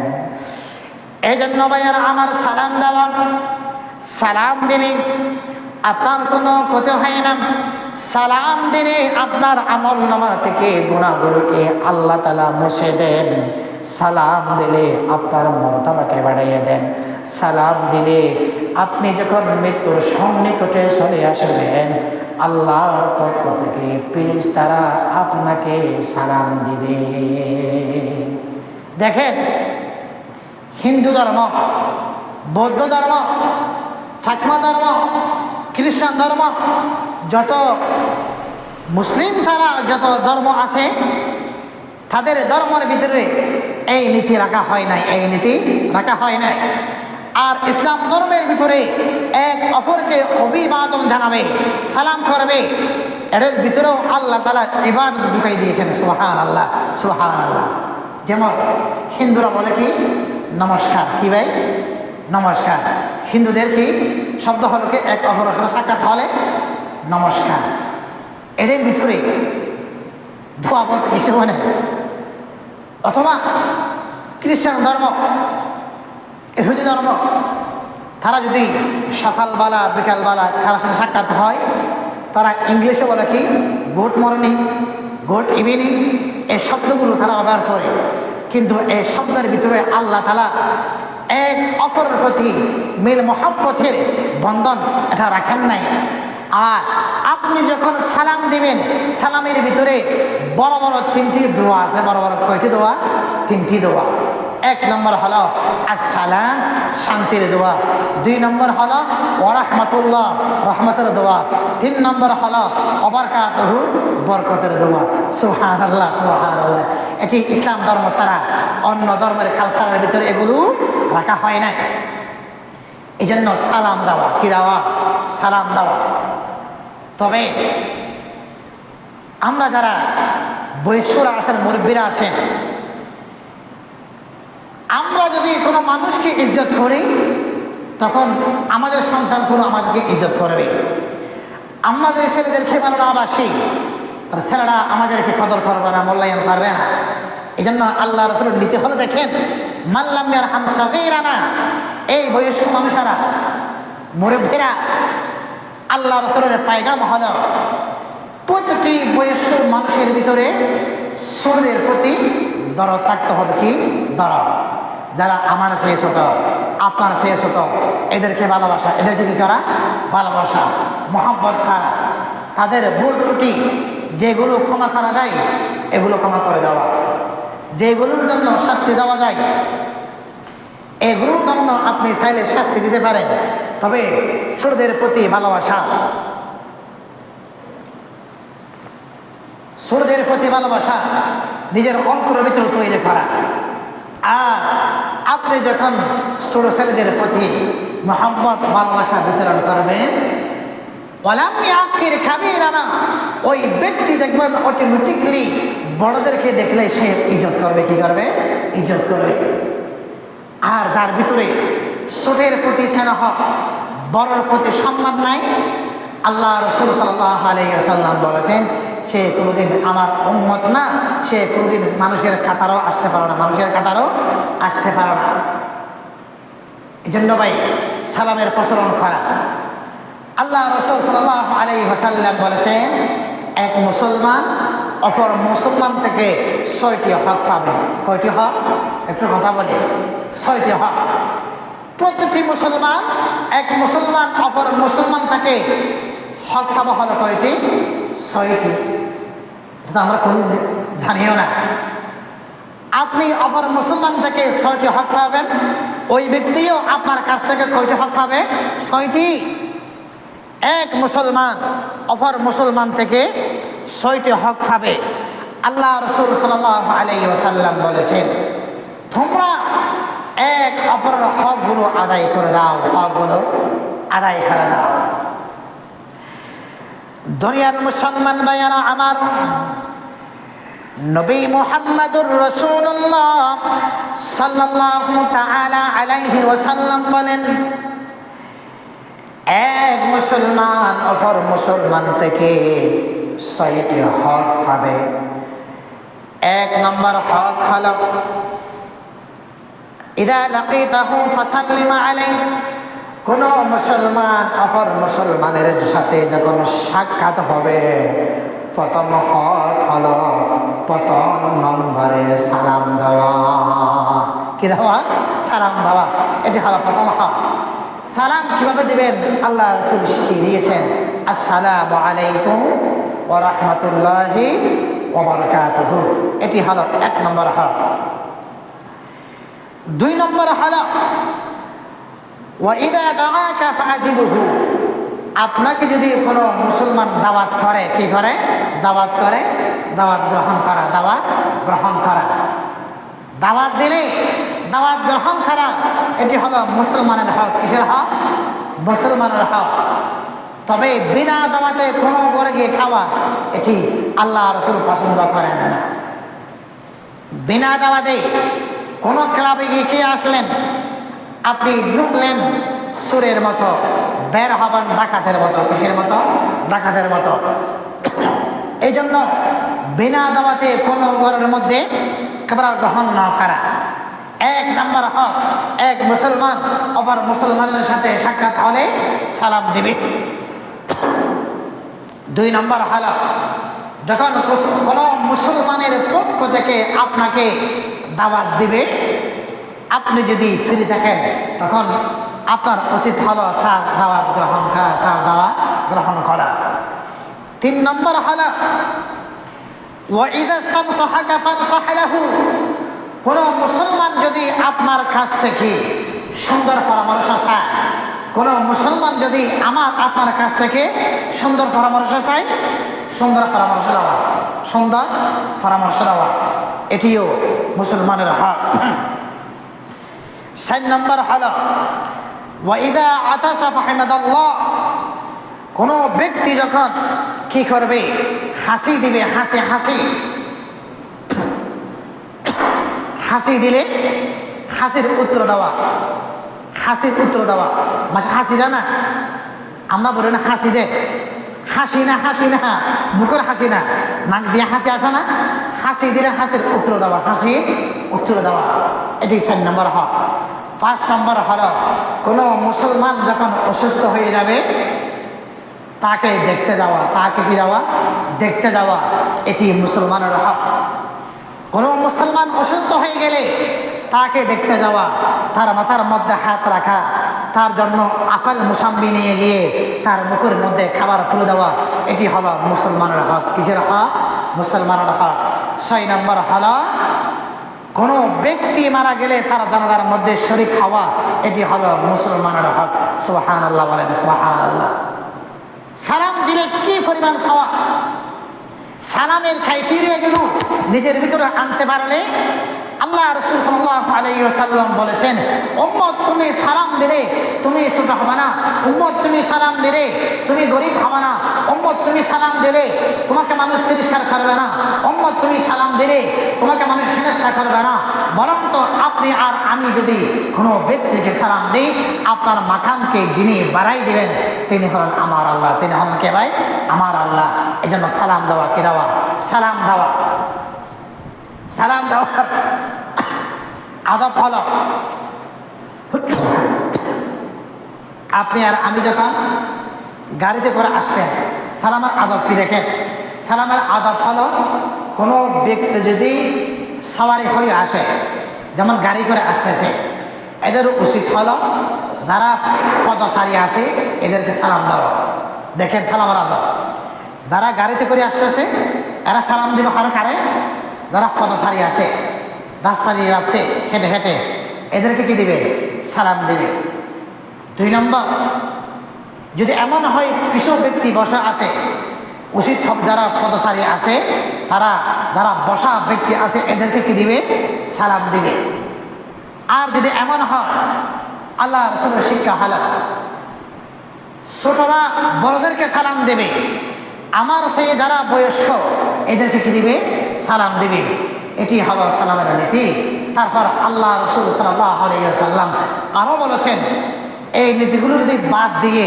এই জন্য ভাইয়ার আমার সালাম দেওয়া, সালাম দিলে আপনার কোনো ক্ষতি হয় না। সালাম দিলে আপনার আমলনামা থেকে গুনাহগুলোকে আল্লাহ তাআলা মুছে দেন। সালাম দিলে আপনার মর্তবাকে বাড়িয়ে দেন। সালাম দিলে আপনি যখন মৃত্যুর সন্নিকটে চলে আসবেন, আল্লাহর পক্ষ থেকে ফেরেশতারা আপনাকে সালাম দিবে। দেখেন, হিন্দু ধর্ম, বৌদ্ধ ধর্ম, চাকমা ধর্ম, খ্রিস্টান ধর্ম, যত মুসলিম ছাড়া যত ধর্ম আছে তাদের ধর্মের ভিতরে এই নীতি রাখা হয় নাই, এই নীতি রাখা হয় নাই। আর ইসলাম ধর্মের ভিতরে এক অপরকে অভিবাদন জানাবে, সালাম করবে, এর ভিতরেও আল্লাহ তাআলা ইবাদত ঢুকাই দিয়েছেন। সুবহানাল্লাহ, সুবহানাল্লাহ। যেমন হিন্দুরা বলে কি নমস্কার, কি ভাই নমস্কার। হিন্দুদের কি শব্দ হলো কি এক অপরের সাথে সাক্ষাৎ হলে নমস্কার। এর ভিতরে ধোয়া বলতে কিছু মানে। অথবা খ্রিস্টান ধর্ম, ইহুদি ধর্ম, তারা যদি সকালবেলা বিকালবেলা কারোর সাথে সাক্ষাৎ হয়, তারা ইংলিশে বলে কি গুড মর্নিং, গুড ইভিনিং, এই শব্দগুলো তারা ব্যবহার করে। কিন্তু এই শব্দের ভিতরে আল্লাহ তাআলা এক অপরের প্রতি মিল মহব্বতের বন্ধন এটা রাখেন নাই। আর আপনি যখন সালাম দিবেন, সালামের ভিতরে বড় বড় 3টি দোয়া আছে। বড় বড় কয়টি দোয়া? 3টি দোয়া। 1 নম্বর হলো আসসালাম, শান্তির দোয়া। 2 নম্বর হলো ওয়া রাহমাতুল্লাহ, রহমতের দোয়া। 3 নম্বর হলো ওয়া বারাকাতুহু, বরকতের দোয়া। সুবহানাল্লাহ, সুবহানাল্লাহ। এটি ইসলাম ধর্ম ছাড়া অন্য ধর্মের কালচারের ভিতরে এগুলো রাখা হয় না। এই জন্য সালাম দেওয়া, কি দেওয়া? সালাম দেওয়া। তবে আমরা যারা বয়স্করা আছেন, মুরব্বীরা আছেন, আমরা যদি কোনো মানুষকে ইজ্জত করি তখন আমাদের সন্তানগুলো আমাদেরকে ইজ্জত করবে। আমরা যে ছেলেদেরকে ভালো না বাসি, তার ছেলেরা আমাদেরকে কদর করবে না, মূল্যায়ন করবে না। এই জন্য আল্লাহ রাসূলের নীতি হলো, দেখেন, মান লাম ইয়ারহাম সাগীরানা, এই বয়স্ক মানুষেরা, মুরব্বীরা, আল্লাহ রাসূলের পায়গাম হলো প্রতিটি বয়স্ক মানুষের ভিতরে ছোটদের প্রতি দরদ থাকতে হবে। কি দরদ? যারা আমার চেয়ে ছোট, আপনার চেয়ে ছোট, এদেরকে ভালোবাসা, এদেরকে কি করা? ভালোবাসা, মহব্বত করা। তাদের ভুল ত্রুটি যেগুলো ক্ষমা করা যায় এগুলো ক্ষমা করে দেওয়া, যেগুলোর জন্য শাস্তি দেওয়া যায় এগুলোর জন্য আপনি চাইলে শাস্তি দিতে পারেন। তবে ছোটদের প্রতি ভালোবাসা, ছোটদের প্রতি ভালোবাসা নিজের অন্তরের ভিতরে তৈরি করা। আর আপনি যখন ছোট ছেলেদের প্রতি মহব্বত, ভালোবাসা বিতরণ করবেন, ওয়ালাম ইয়াকির কাবীরানা, ওই ব্যক্তি দেখবেন অটোমেটিকলি বড়দেরকে দেখলে সে ইজ্জত করবে। কি করবে? ইজ্জত করবে। আর যার ভিতরে ছোটের প্রতি স্নেহ, বড়র প্রতি সম্মান নাই, আল্লাহ রাসূল সাল্লাল্লাহু আলাইহি ওয়াসাল্লাম বলেছেন সে কোনোদিন আমার উম্মত না, সে কোনোদিন মানুষের কাতারও আসতে পারে না, মানুষের কাতারও আসতে পারে না। এই জন্য ভাই সালামের প্রচলন করা। আল্লাহ রাসূল সাল্লাল্লাহু আলাইহি ওয়াসাল্লাম বলেছেন এক মুসলমান অপর মুসলমান থেকে 6টি হক পাবে। কয়টি হক? একটু কথা বলি। 6টি হক। প্রতিটি মুসলমান, এক মুসলমান অপর মুসলমান থেকে হক পাবো হলো কয়টি? 6টি। এটা আমরা কোনদিন জানিও না। আপনি অপর মুসলমান থেকে 6টি হক পাবেন। ওই ব্যক্তিও আপনার কাছ থেকে কয়টি হক পাবে? 6টি। এক মুসলমান অপর মুসলমান থেকে 6টি হক পাবে। আল্লাহ রাসূল সাল্লাল্লাহু আলাইহি ওয়াসাল্লাম বলেছেন, তোমরা এক অপরের হকগুলো আদায় করে দাও, হকগুলো আদায় করে দাও। দুনিয়ার মুসলমান ভাইয়েরা আমার, নবী মুহাম্মদুর রাসূলুল্লাহ সাল্লাল্লাহু তাআলা আলাইহি ওয়াসাল্লাম বলেন, এক মুসলমান অপর মুসলমান থেকে 6টি হক পাবে। এক নম্বর হক হলো, ইদা লাকিতাহু ফাসাল্লিম আলাইহি, কোন মুসলমান অপর মুসলমানের সাথে যখন সাক্ষাৎ হবে, প্রথম হক হলো প্রথম নম্বরে সালাম দেওয়া। কি দেওয়া? সালাম দেওয়া। এটি হলো প্রথম হক। সালাম কিভাবে দিবেন আল্লাহ রাসূল শিখিয়ে দিয়েছেন, আসসালামু আলাইকুম ওয়া রাহমাতুল্লাহি ওয়া বারাকাতুহু। এটি হলো 1 নম্বর হক। 2 নম্বর হলো, ওয়া ইদা দাআকা ফাআজিবহু, আপনাকে যদি কোনো মুসলমান দাওয়াত করে, কি করে? দাওয়াত করে, দাওয়াত গ্রহণ করা, দাওয়াত গ্রহণ করা। দাওয়াত দিলে দাওয়াত গ্রহণ করা, এটি হলো মুসলমানের হক। কিসের হক? মুসলমানের হক। তবে বিনা দাওয়াতে কোনো ঘরে গিয়ে খাওয়া, এটি আল্লাহ রাসূল পছন্দ করেন না। বিনা দাওয়াতে কোনো ক্লাবে গিয়ে খেয়ে আসলেন, আপনি ঢুকলেন সুরের মতো, বের হবেন ডাকাতের মতো। কিসের মতো? ডাকাতের মতো। এই জন্য বিনা দাওয়াতে কোনো ঘরের মধ্যে খাবার গ্রহণ না করা। 1 নম্বর হক, এক মুসলমান অপর মুসলমানের সাথে সাক্ষাৎ হলে সালাম দিবে। 2 নম্বর হলো, যখন কোনো মুসলমানের পক্ষ থেকে আপনাকে দাওয়াত দিবে, আপনি যদি ফ্রি থাকেন, তখন আপনার উচিত হলো তার দাওয়াত গ্রহণ করা, তার দাওয়াত গ্রহণ করা। 3 নম্বর হলো, ওয়া ইযা ইসতানসাহাকা ফানসাহ লাহু, কোনো মুসলমান যদি আপনার কাছ থেকে সুন্দর পরামর্শ চায়, কোনো মুসলমান যদি আপনার কাছ থেকে সুন্দর পরামর্শ চায়, সুন্দর পরামর্শ দেওয়া, সুন্দর পরামর্শ দেওয়া, এটিও মুসলমানের হক। 4 নম্বর হলো, ওয়া ইযা আতাসা ফাহমাদাল্লাহ, কোনো ব্যক্তি যখন কি করবে? হাসি দিবে, হাসি হাসি হাসি দিলে হাসির উত্তর দেওয়া, হাসির উত্তর দেওয়া। মানে হাসি জানা, আমরা বলি না হাসি দে, হাসি না, হাসি না, মুখের হাসি না, নাক দিয়ে হাসি আসে না। হাসি দিলে হাসির উত্তর দেওয়া, হাসির উত্তর দেওয়া, এটি 4 নম্বর হক। 5 নম্বর হলো, কোনো মুসলমান যখন অসুস্থ হয়ে যাবে, তাকে দেখতে যাওয়া, তাকে কি যাওয়া? দেখতে যাওয়া, এটি মুসলমানের হক। কোনো মুসলমান অসুস্থ হয়ে গেলে তাকে দেখতে যাওয়া, তার মাথার মধ্যে হাত রাখা, তার জন্য আফল মুসাম্বি নিয়ে গিয়ে তার মুখের মধ্যে খাবার তুলে দেওয়া, এটি হলো মুসলমানের হক। কিসের হক? মুসলমানের হক। 6 নম্বর হলো, কোনো ব্যক্তি মারা গেলে তার জানাজার মধ্যে শরীক হওয়া, এটি হলো মুসলমানের হক। সুবহানাল্লাহ বলেন, সুবহানাল্লাহ। সালাম দিলে কি পরিমাণ সওয়াব! সালামের ক্রাইটেরিয়াগুলো নিজের ভিতরে আনতে পারলে আল্লাহ রাসূল সাল্লাল্লাহু আলাইহি ওয়াসাল্লাম বলেছেন, উম্মত তুমি সালাম দিলে তুমি ছোট হবে না, উম্মত তুমি সালাম দিলে তুমি গরিব হবে না, উম্মত তুমি সালাম দিলে তোমাকে মানুষ তিরস্কার করবে না, উম্মত তুমি সালাম দিলে তোমাকে মানুষ হেনস্থা করবে না। বরং তো আপনি আর আমি যদি কোনো ব্যক্তিকে সালাম দিই, আপনার মাকামকে যিনি বাড়াই দিবেন তিনি হলেন আমার আল্লাহ। তিনি হলেন কে ভাই? আমার আল্লাহ। এই জন্য সালাম দেওয়া, কি দেওয়া? সালাম দেওয়া। সালাম দেওয়ার আদব হলো, আপনি আর আমি যখন গাড়িতে করে আসবেন, সালামের আদব কি দেখেন? সালামের আদব হলো, কোনো ব্যক্তি যদি সওয়ারি হয়ে আসে, যেমন গাড়ি করে আসতেছে, এদের উচিত হলো যারা পদচারী আসে এদেরকে সালাম দেওয়া। দেখেন সালামের আদব। যারা গাড়িতে করে আসতেছে এরা সালাম দিবে কারে? যারা পদচারী আসে, রাস্তা দিয়ে যাচ্ছে হেঁটে হেঁটে, এদেরকে কি দিবে? সালাম দেবে। 2 নম্বর, যদি এমন হয় কিছু ব্যক্তি বসা আছে, উচিত যারা পথচারী আছে, তারা যারা বসা ব্যক্তি আছে এদেরকে কি দিবে? সালাম দিবে। আর যদি এমন হয়, আল্লাহ রাসূলের শিক্ষা হলো ছোটরা বড়দেরকে সালাম দেবে, আমার সেই যারা বয়স্ক এদেরকে কি দিবে? সালাম দিবে। এটি হলো সালামের নীতি। তারপর আল্লাহ রাসূল সাল্লাল্লাহু আলাইহি ওয়াসাল্লাম আরও বলেছেন, এই নীতিগুলো যদি বাদ দিয়ে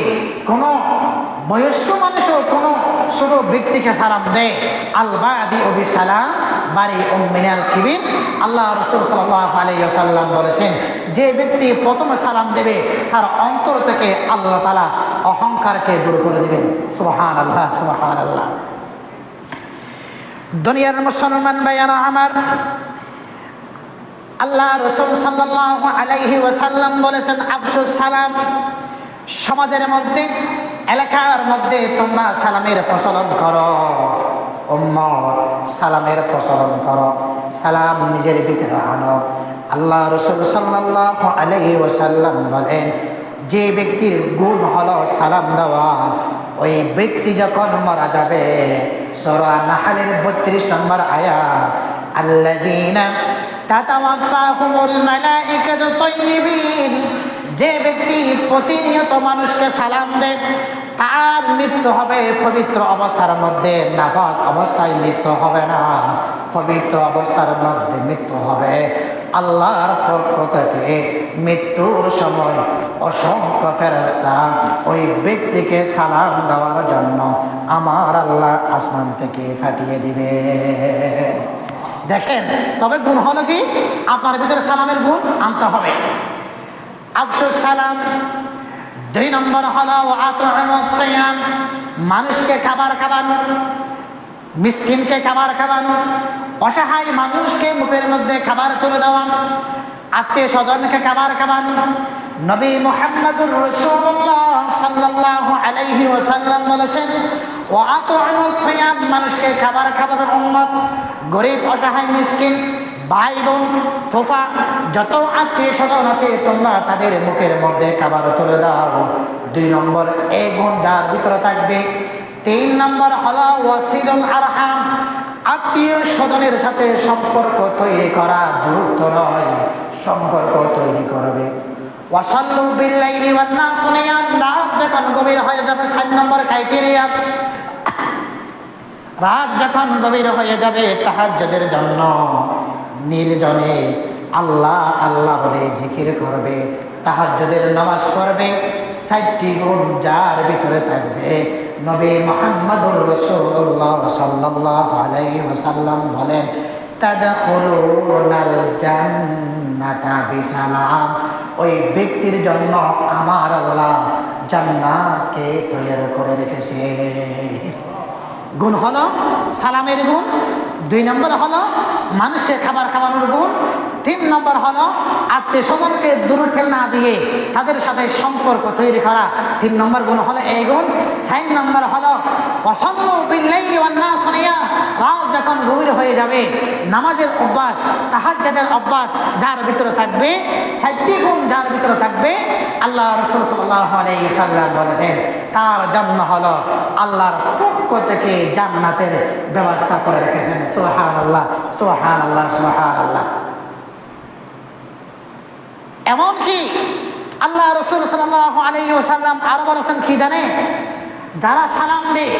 কোনো বয়স্ক মানুষও কোনো ছোট ব্যক্তিকে সালাম দেয়, আল বাদি ও বিসালাম বাড়ি ও মিনাল কিবির, আল্লাহ রাসূল সাল্লাল্লাহু আলাইহি ওয়াসাল্লাম বলেছেন, যে ব্যক্তি প্রথমে সালাম দেবে তার অন্তর থেকে আল্লাহ তাআলা অহংকারকে দূর করে দিবেন। সুবহানাল্লাহ, সুবহানাল্লাহ। দুনিয়ার মুসলমান ভাইয়ারা আমার, আল্লাহ রাসূল সাল্লাল্লাহু আলাইহি ওয়াসাল্লাম বলেছেন, আফশুস সালাম, সমাজের মধ্যে এলাকার মধ্যে তোমরা সালামের প্রচলন করো। উম্মত, সালামের প্রচলন করো, সালাম নিজের ভিতরে আনো। আল্লাহ রাসূল সাল্লাল্লাহু আলাইহি ওয়াসাল্লাম বলেন, যে ব্যক্তির গুণ হলো সালাম দেওয়া, ওই ব্যক্তি যখন মারা যাবে, সূরা নাহলের 32 নম্বর আয়াত, আল্লাযীনা তাতাওয়াফাহুমুল মালাইকাতু তাইয়্যিবিন, যে ব্যক্তি প্রতিনিয়ত মানুষকে সালাম দেয় তার মৃত্যু হবে পবিত্র অবস্থার মধ্যে, নাপাক অবস্থায় মৃত্যু হবে না, পবিত্র অবস্থার মধ্যে মৃত্যু হবে। আল্লাহর পক্ষ থেকে মৃত্যুর সময় অসংখ্য ফেরেশতা ওই ব্যক্তিকে সালাম দেওয়ার জন্য আমার আল্লাহ আসমান থেকে পাঠিয়ে দিবে। দেখেন, তবে গুণ হলো কি? আপনার ভিতরে সালামের গুণ আনতে হবে। আফশুস সালাম। 2 নম্বর হলো আত'আমুত তা'য়াম, মানুষকে খাবার খাওয়ানো, মিসকিনকে খাবার খাওয়ানো, অসহায় মানুষকে মুখের মধ্যে খাবার তুলে দেওয়া, আত্মীয় স্বজনকে খাবার খাওয়ানো। নবী মুহাম্মদুর রাসূলুল্লাহ সাল্লাল্লাহু আলাইহি ওয়াসাল্লাম বলেছেন, ওয়া আত'আমুত তা'য়াম, মানুষকে খাবার খাওয়াবে উম্মত, গরিব অসহায় মিসকিন ভাই বোন ফুফা যত আত্মীয় স্বজন আছে তোমরা তাদের মুখের মধ্যে খাবার তুলে দাও। 2 নম্বর এই গুণ যার ভিতরে থাকবে। 3 নম্বর হলো ওয়াসিলুল আরহাম, আত্মীয় স্বজনের সাথে সম্পর্ক তৈরি করা, দূরত্ব নয়, সম্পর্ক তৈরি করবে। ওয়াসাল্লু বিল্লাইলি ওয়ান নাসু নিয়াম, রাত যখন গভীর হয়ে যাবে, 4 নম্বর ক্রাইটেরিয়া, রাত যখন গভীর হয়ে যাবে তাহাজ্জুদের জন্য নির্জনে আল্লাহ আল্লাহ বলে জিকির করবে, তাহাজ্জুদের নামাজ পড়বে। 4টি গুণ যার ভিতরে থাকবে, নবী মুহাম্মদুর রাসূলুল্লাহ সাল্লাল্লাহু আলাইহি ওয়াসাল্লাম বলেন, তাদখুলুনাল জান্নাতা বিসালাম, ওই ব্যক্তির জন্য আমার আল্লাহ জান্নাতকে তৈরি করে রেখেছে। গুণ হলো সালামের গুণ। 2 নম্বর হলো মানুষের খাবার খাওয়ানোর গুণ। 3 নম্বর হলো আত্মীয় স্বজনকে দূর ঠেল না দিয়ে তাদের সাথে সম্পর্ক তৈরি করা। 3 নম্বর গুণ হলো এই গুণ। 4 নম্বর হলো ওয়াসাল্লু বিল্লাইলি ওয়ান নাসু নিয়াম, রাত যখন গভীর হয়ে যাবে নামাজের অভ্যাস, তাহাজ্জুদের অভ্যাস যার ভিতরে থাকবে, 4টি গুণ যার ভিতরে থাকবে, আল্লাহ রাসূল সাল্লাল্লাহু আলাইহি ওয়াসাল্লাম বলেছেন তার জন্য হলো আল্লাহর পক্ষ থেকে জান্নাতের ব্যবস্থা করে রেখেছেন। সুবহানাল্লাহ, সুবহানাল্লাহ, সুবহানাল্লাহ। এমনকি আল্লাহ রাসূল সাল্লাল্লাহু আলাইহি ওয়াসাল্লাম আরো বলেছেন কি জানে, যারা সালাম দেয়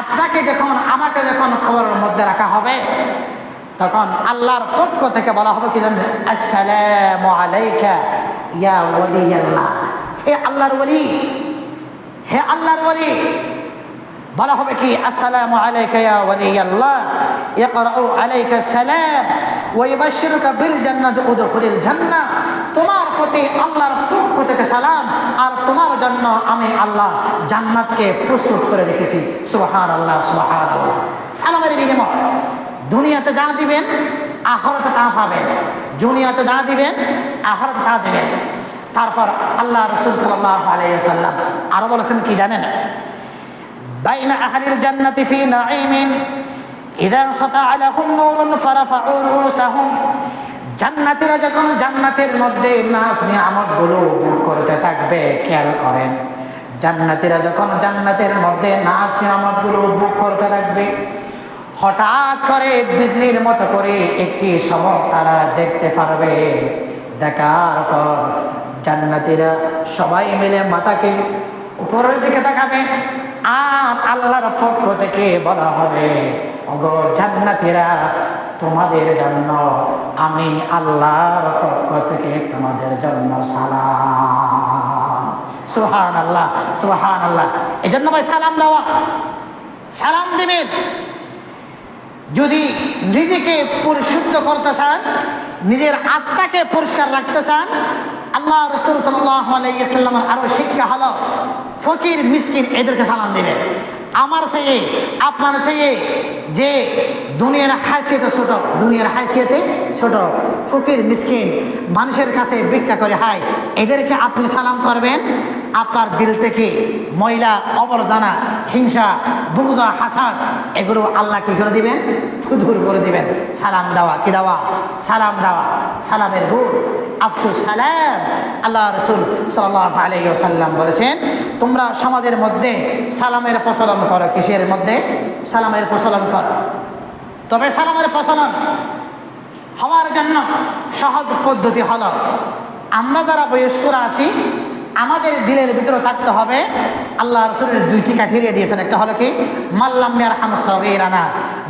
আপনাকে যখন আমাকে যখন খবরের মধ্যে রাখা হবে তখন আল্লাহর পক্ষ থেকে বলা হবে কি জানেন, আসসালামু আলাইকা ইয়া ওয়ালিয়াল্লাহ, হে আল্লাহর ওলি, হে আল্লাহর ওলি। বলা হবে কি, আসসালামু আলাইকা ইয়া ওয়ালিয়াল্লাহ ইকরাউ আলাইকা সালাম ওয়া ইবাশশিরুকা বিল জান্নাতি উদখুলিল জান্নাহ, তোমার প্রতি আল্লাহর পক্ষ থেকে সালাম আর তোমার জন্য আমি আল্লাহ জান্নাতকে প্রস্তুত করে রেখেছি। সুবহানাল্লাহ, সুবহানাল্লাহ। সালামের বিনিময় দুনিয়াতে যা দিবেন আখিরাতে তা পাবেন, দুনিয়াতে যা দিবেন আখিরাতে তা দিবেন। তারপর আল্লাহ রাসূল সাল্লাল্লাহু আলাইহি ওয়াসাল্লাম আরো বলেছেন কি জানেন, বাইনা আহলিল জান্নাতি ফি নাঈমিন ইযা সাতা'a লাহুম নূরুন ফারাফা'উ রুউসাহুম, জান্নাতীরা যখন জান্নাতের মধ্যে নাজ নিয়ামতগুলো ভোগ করতে থাকবে, খেয়াল করেন, জান্নাতীরা যখন জান্নাতের মধ্যে নাজ নিয়ামতগুলো ভোগ করতে থাকবে, হঠাৎ করে বিজলির মতো করে একটি চমক তারা দেখতে পারবে। দেখার পর জান্নাতীরা সবাই মিলে মাথাকে উপরের দিকে তাকাবে, আর আল্লাহর পক্ষ থেকে বলা হবে, ওগো জান্নাতীরা, তোমাদের জন্য আমি আল্লাহর পক্ষ থেকে তোমাদের জন্য সালাম। সুবহানাল্লাহ, সুবহানাল্লাহ। এই জন্য ভাই সালাম দেওয়া, সালাম দিবেন। যদি নিজেকে পরিশুদ্ধ করতে চান, নিজের আত্মাকে পরিষ্কার রাখতে চান, আল্লাহ রাসূল সাল্লাল্লাহু আলাইহি ওয়াসাল্লামের আরো শিক্ষা হলো ফকির মিসকিন এদেরকে সালাম দিবেন। আমার চেয়ে আপনার চেয়ে যে দুনিয়ার হাসিয়াতে ছোট, দুনিয়ার হাসিয়াতে ছোট, ফকির মিসকিন মানুষের কাছে ভিক্ষা করে হায়, এদেরকে আপনি সালাম করবেন। আপনার দিল থেকে ময়লা আবর্জনা, হিংসা, বুগজা, হাসাদ এগুলো আল্লাহ কি করে দিবেন? দূর করে দিবেন। সালাম দেওয়া কি দেওয়া? সালাম দেওয়া। সালামের গুণ আফসুস সালাম। আল্লাহ রাসূল সাল্লাল্লাহু আলাইহি ওয়াসাল্লাম বলেছেন, তোমরা সমাজের মধ্যে সালামের প্রচলন করো। কিসের মধ্যে? সালামের প্রচলন করো। তবে সালামের প্রচলন হওয়ার জন্য সহজ পদ্ধতি হলো, আমরা যারা বয়স্করা আছি আমাদের দিলের ভিতরে থাকতে হবে আল্লাহ রাসূলের দুইটি ক্রাইটেরিয়া দিয়েছেন। একটা হলো কি, মাল্লাম ইয়ারহাম সগীরানা,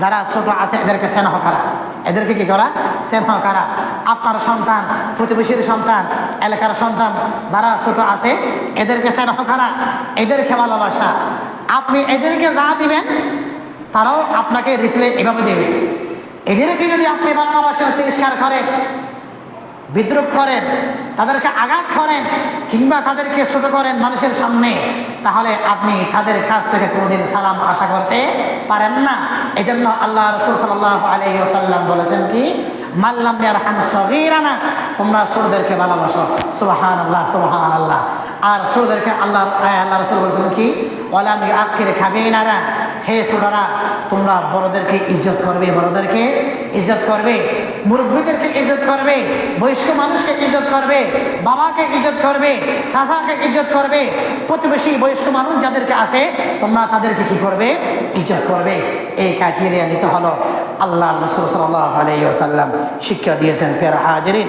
যারা ছোট আছে এদেরকে স্নেহ করা। এদেরকে কি করা? স্নেহ করা। আপনার সন্তান, প্রতিবেশীর সন্তান, এলাকার সন্তান যারা ছোট আছে এদেরকে স্নেহ করা, এদেরকে ভালোবাসা। আপনি এদেরকে যা দিবেন তারাও আপনাকে রিফ্লেক্ট এভাবে দেবে। এদেরকে যদি আপনি ভালোবাসেন, তিরস্কার করেন, বিদ্রুপ করেন, তাদেরকে আঘাত করেন, কিংবা তাদেরকে ছোট করেন মানুষের সামনে, তাহলে আপনি তাদের কাছ থেকে কোনোদিন সালাম আশা করতে পারেন না। এই জন্য আল্লাহ রাসূল সাল্লাল্লাহু আলাইহি ওয়াসাল্লাম বলেছেন কি, মাল্লাম ইয়ারহাম সগীরানা, তোমরা ছোটদেরকে ভালোবাসো। সুবহানাল্লাহ, সুবহানাল্লাহ। আর ছোটদেরকে আল্লাহ রাসূল বলেছেন কি, ওয়ালাম ইউআক্কির কাবীরানা, হে ছোটরা তোমরা বড়দেরকে ইজ্জত করবে, বড়দেরকে ইজ্জত করবে, মুরব্বীদেরকে ইজ্জত করবে, বয়স্ক মানুষকে ইজ্জত করবে, বাবাকে ইজ্জত করবে, চাচাকে ইজ্জত করবে, প্রতিবেশী বয়স্ক মানুষ যাদেরকে আছে তোমরা তাদেরকে কি করবে? ইজ্জত করবে। এই ক্রাইটেরিয়া নিতে হলো আল্লাহ রাসূল সাল্লাল্লাহু আলাইহি ওয়াসাল্লাম শিক্ষা দিয়েছেন। প্রিয় হাজিরিন,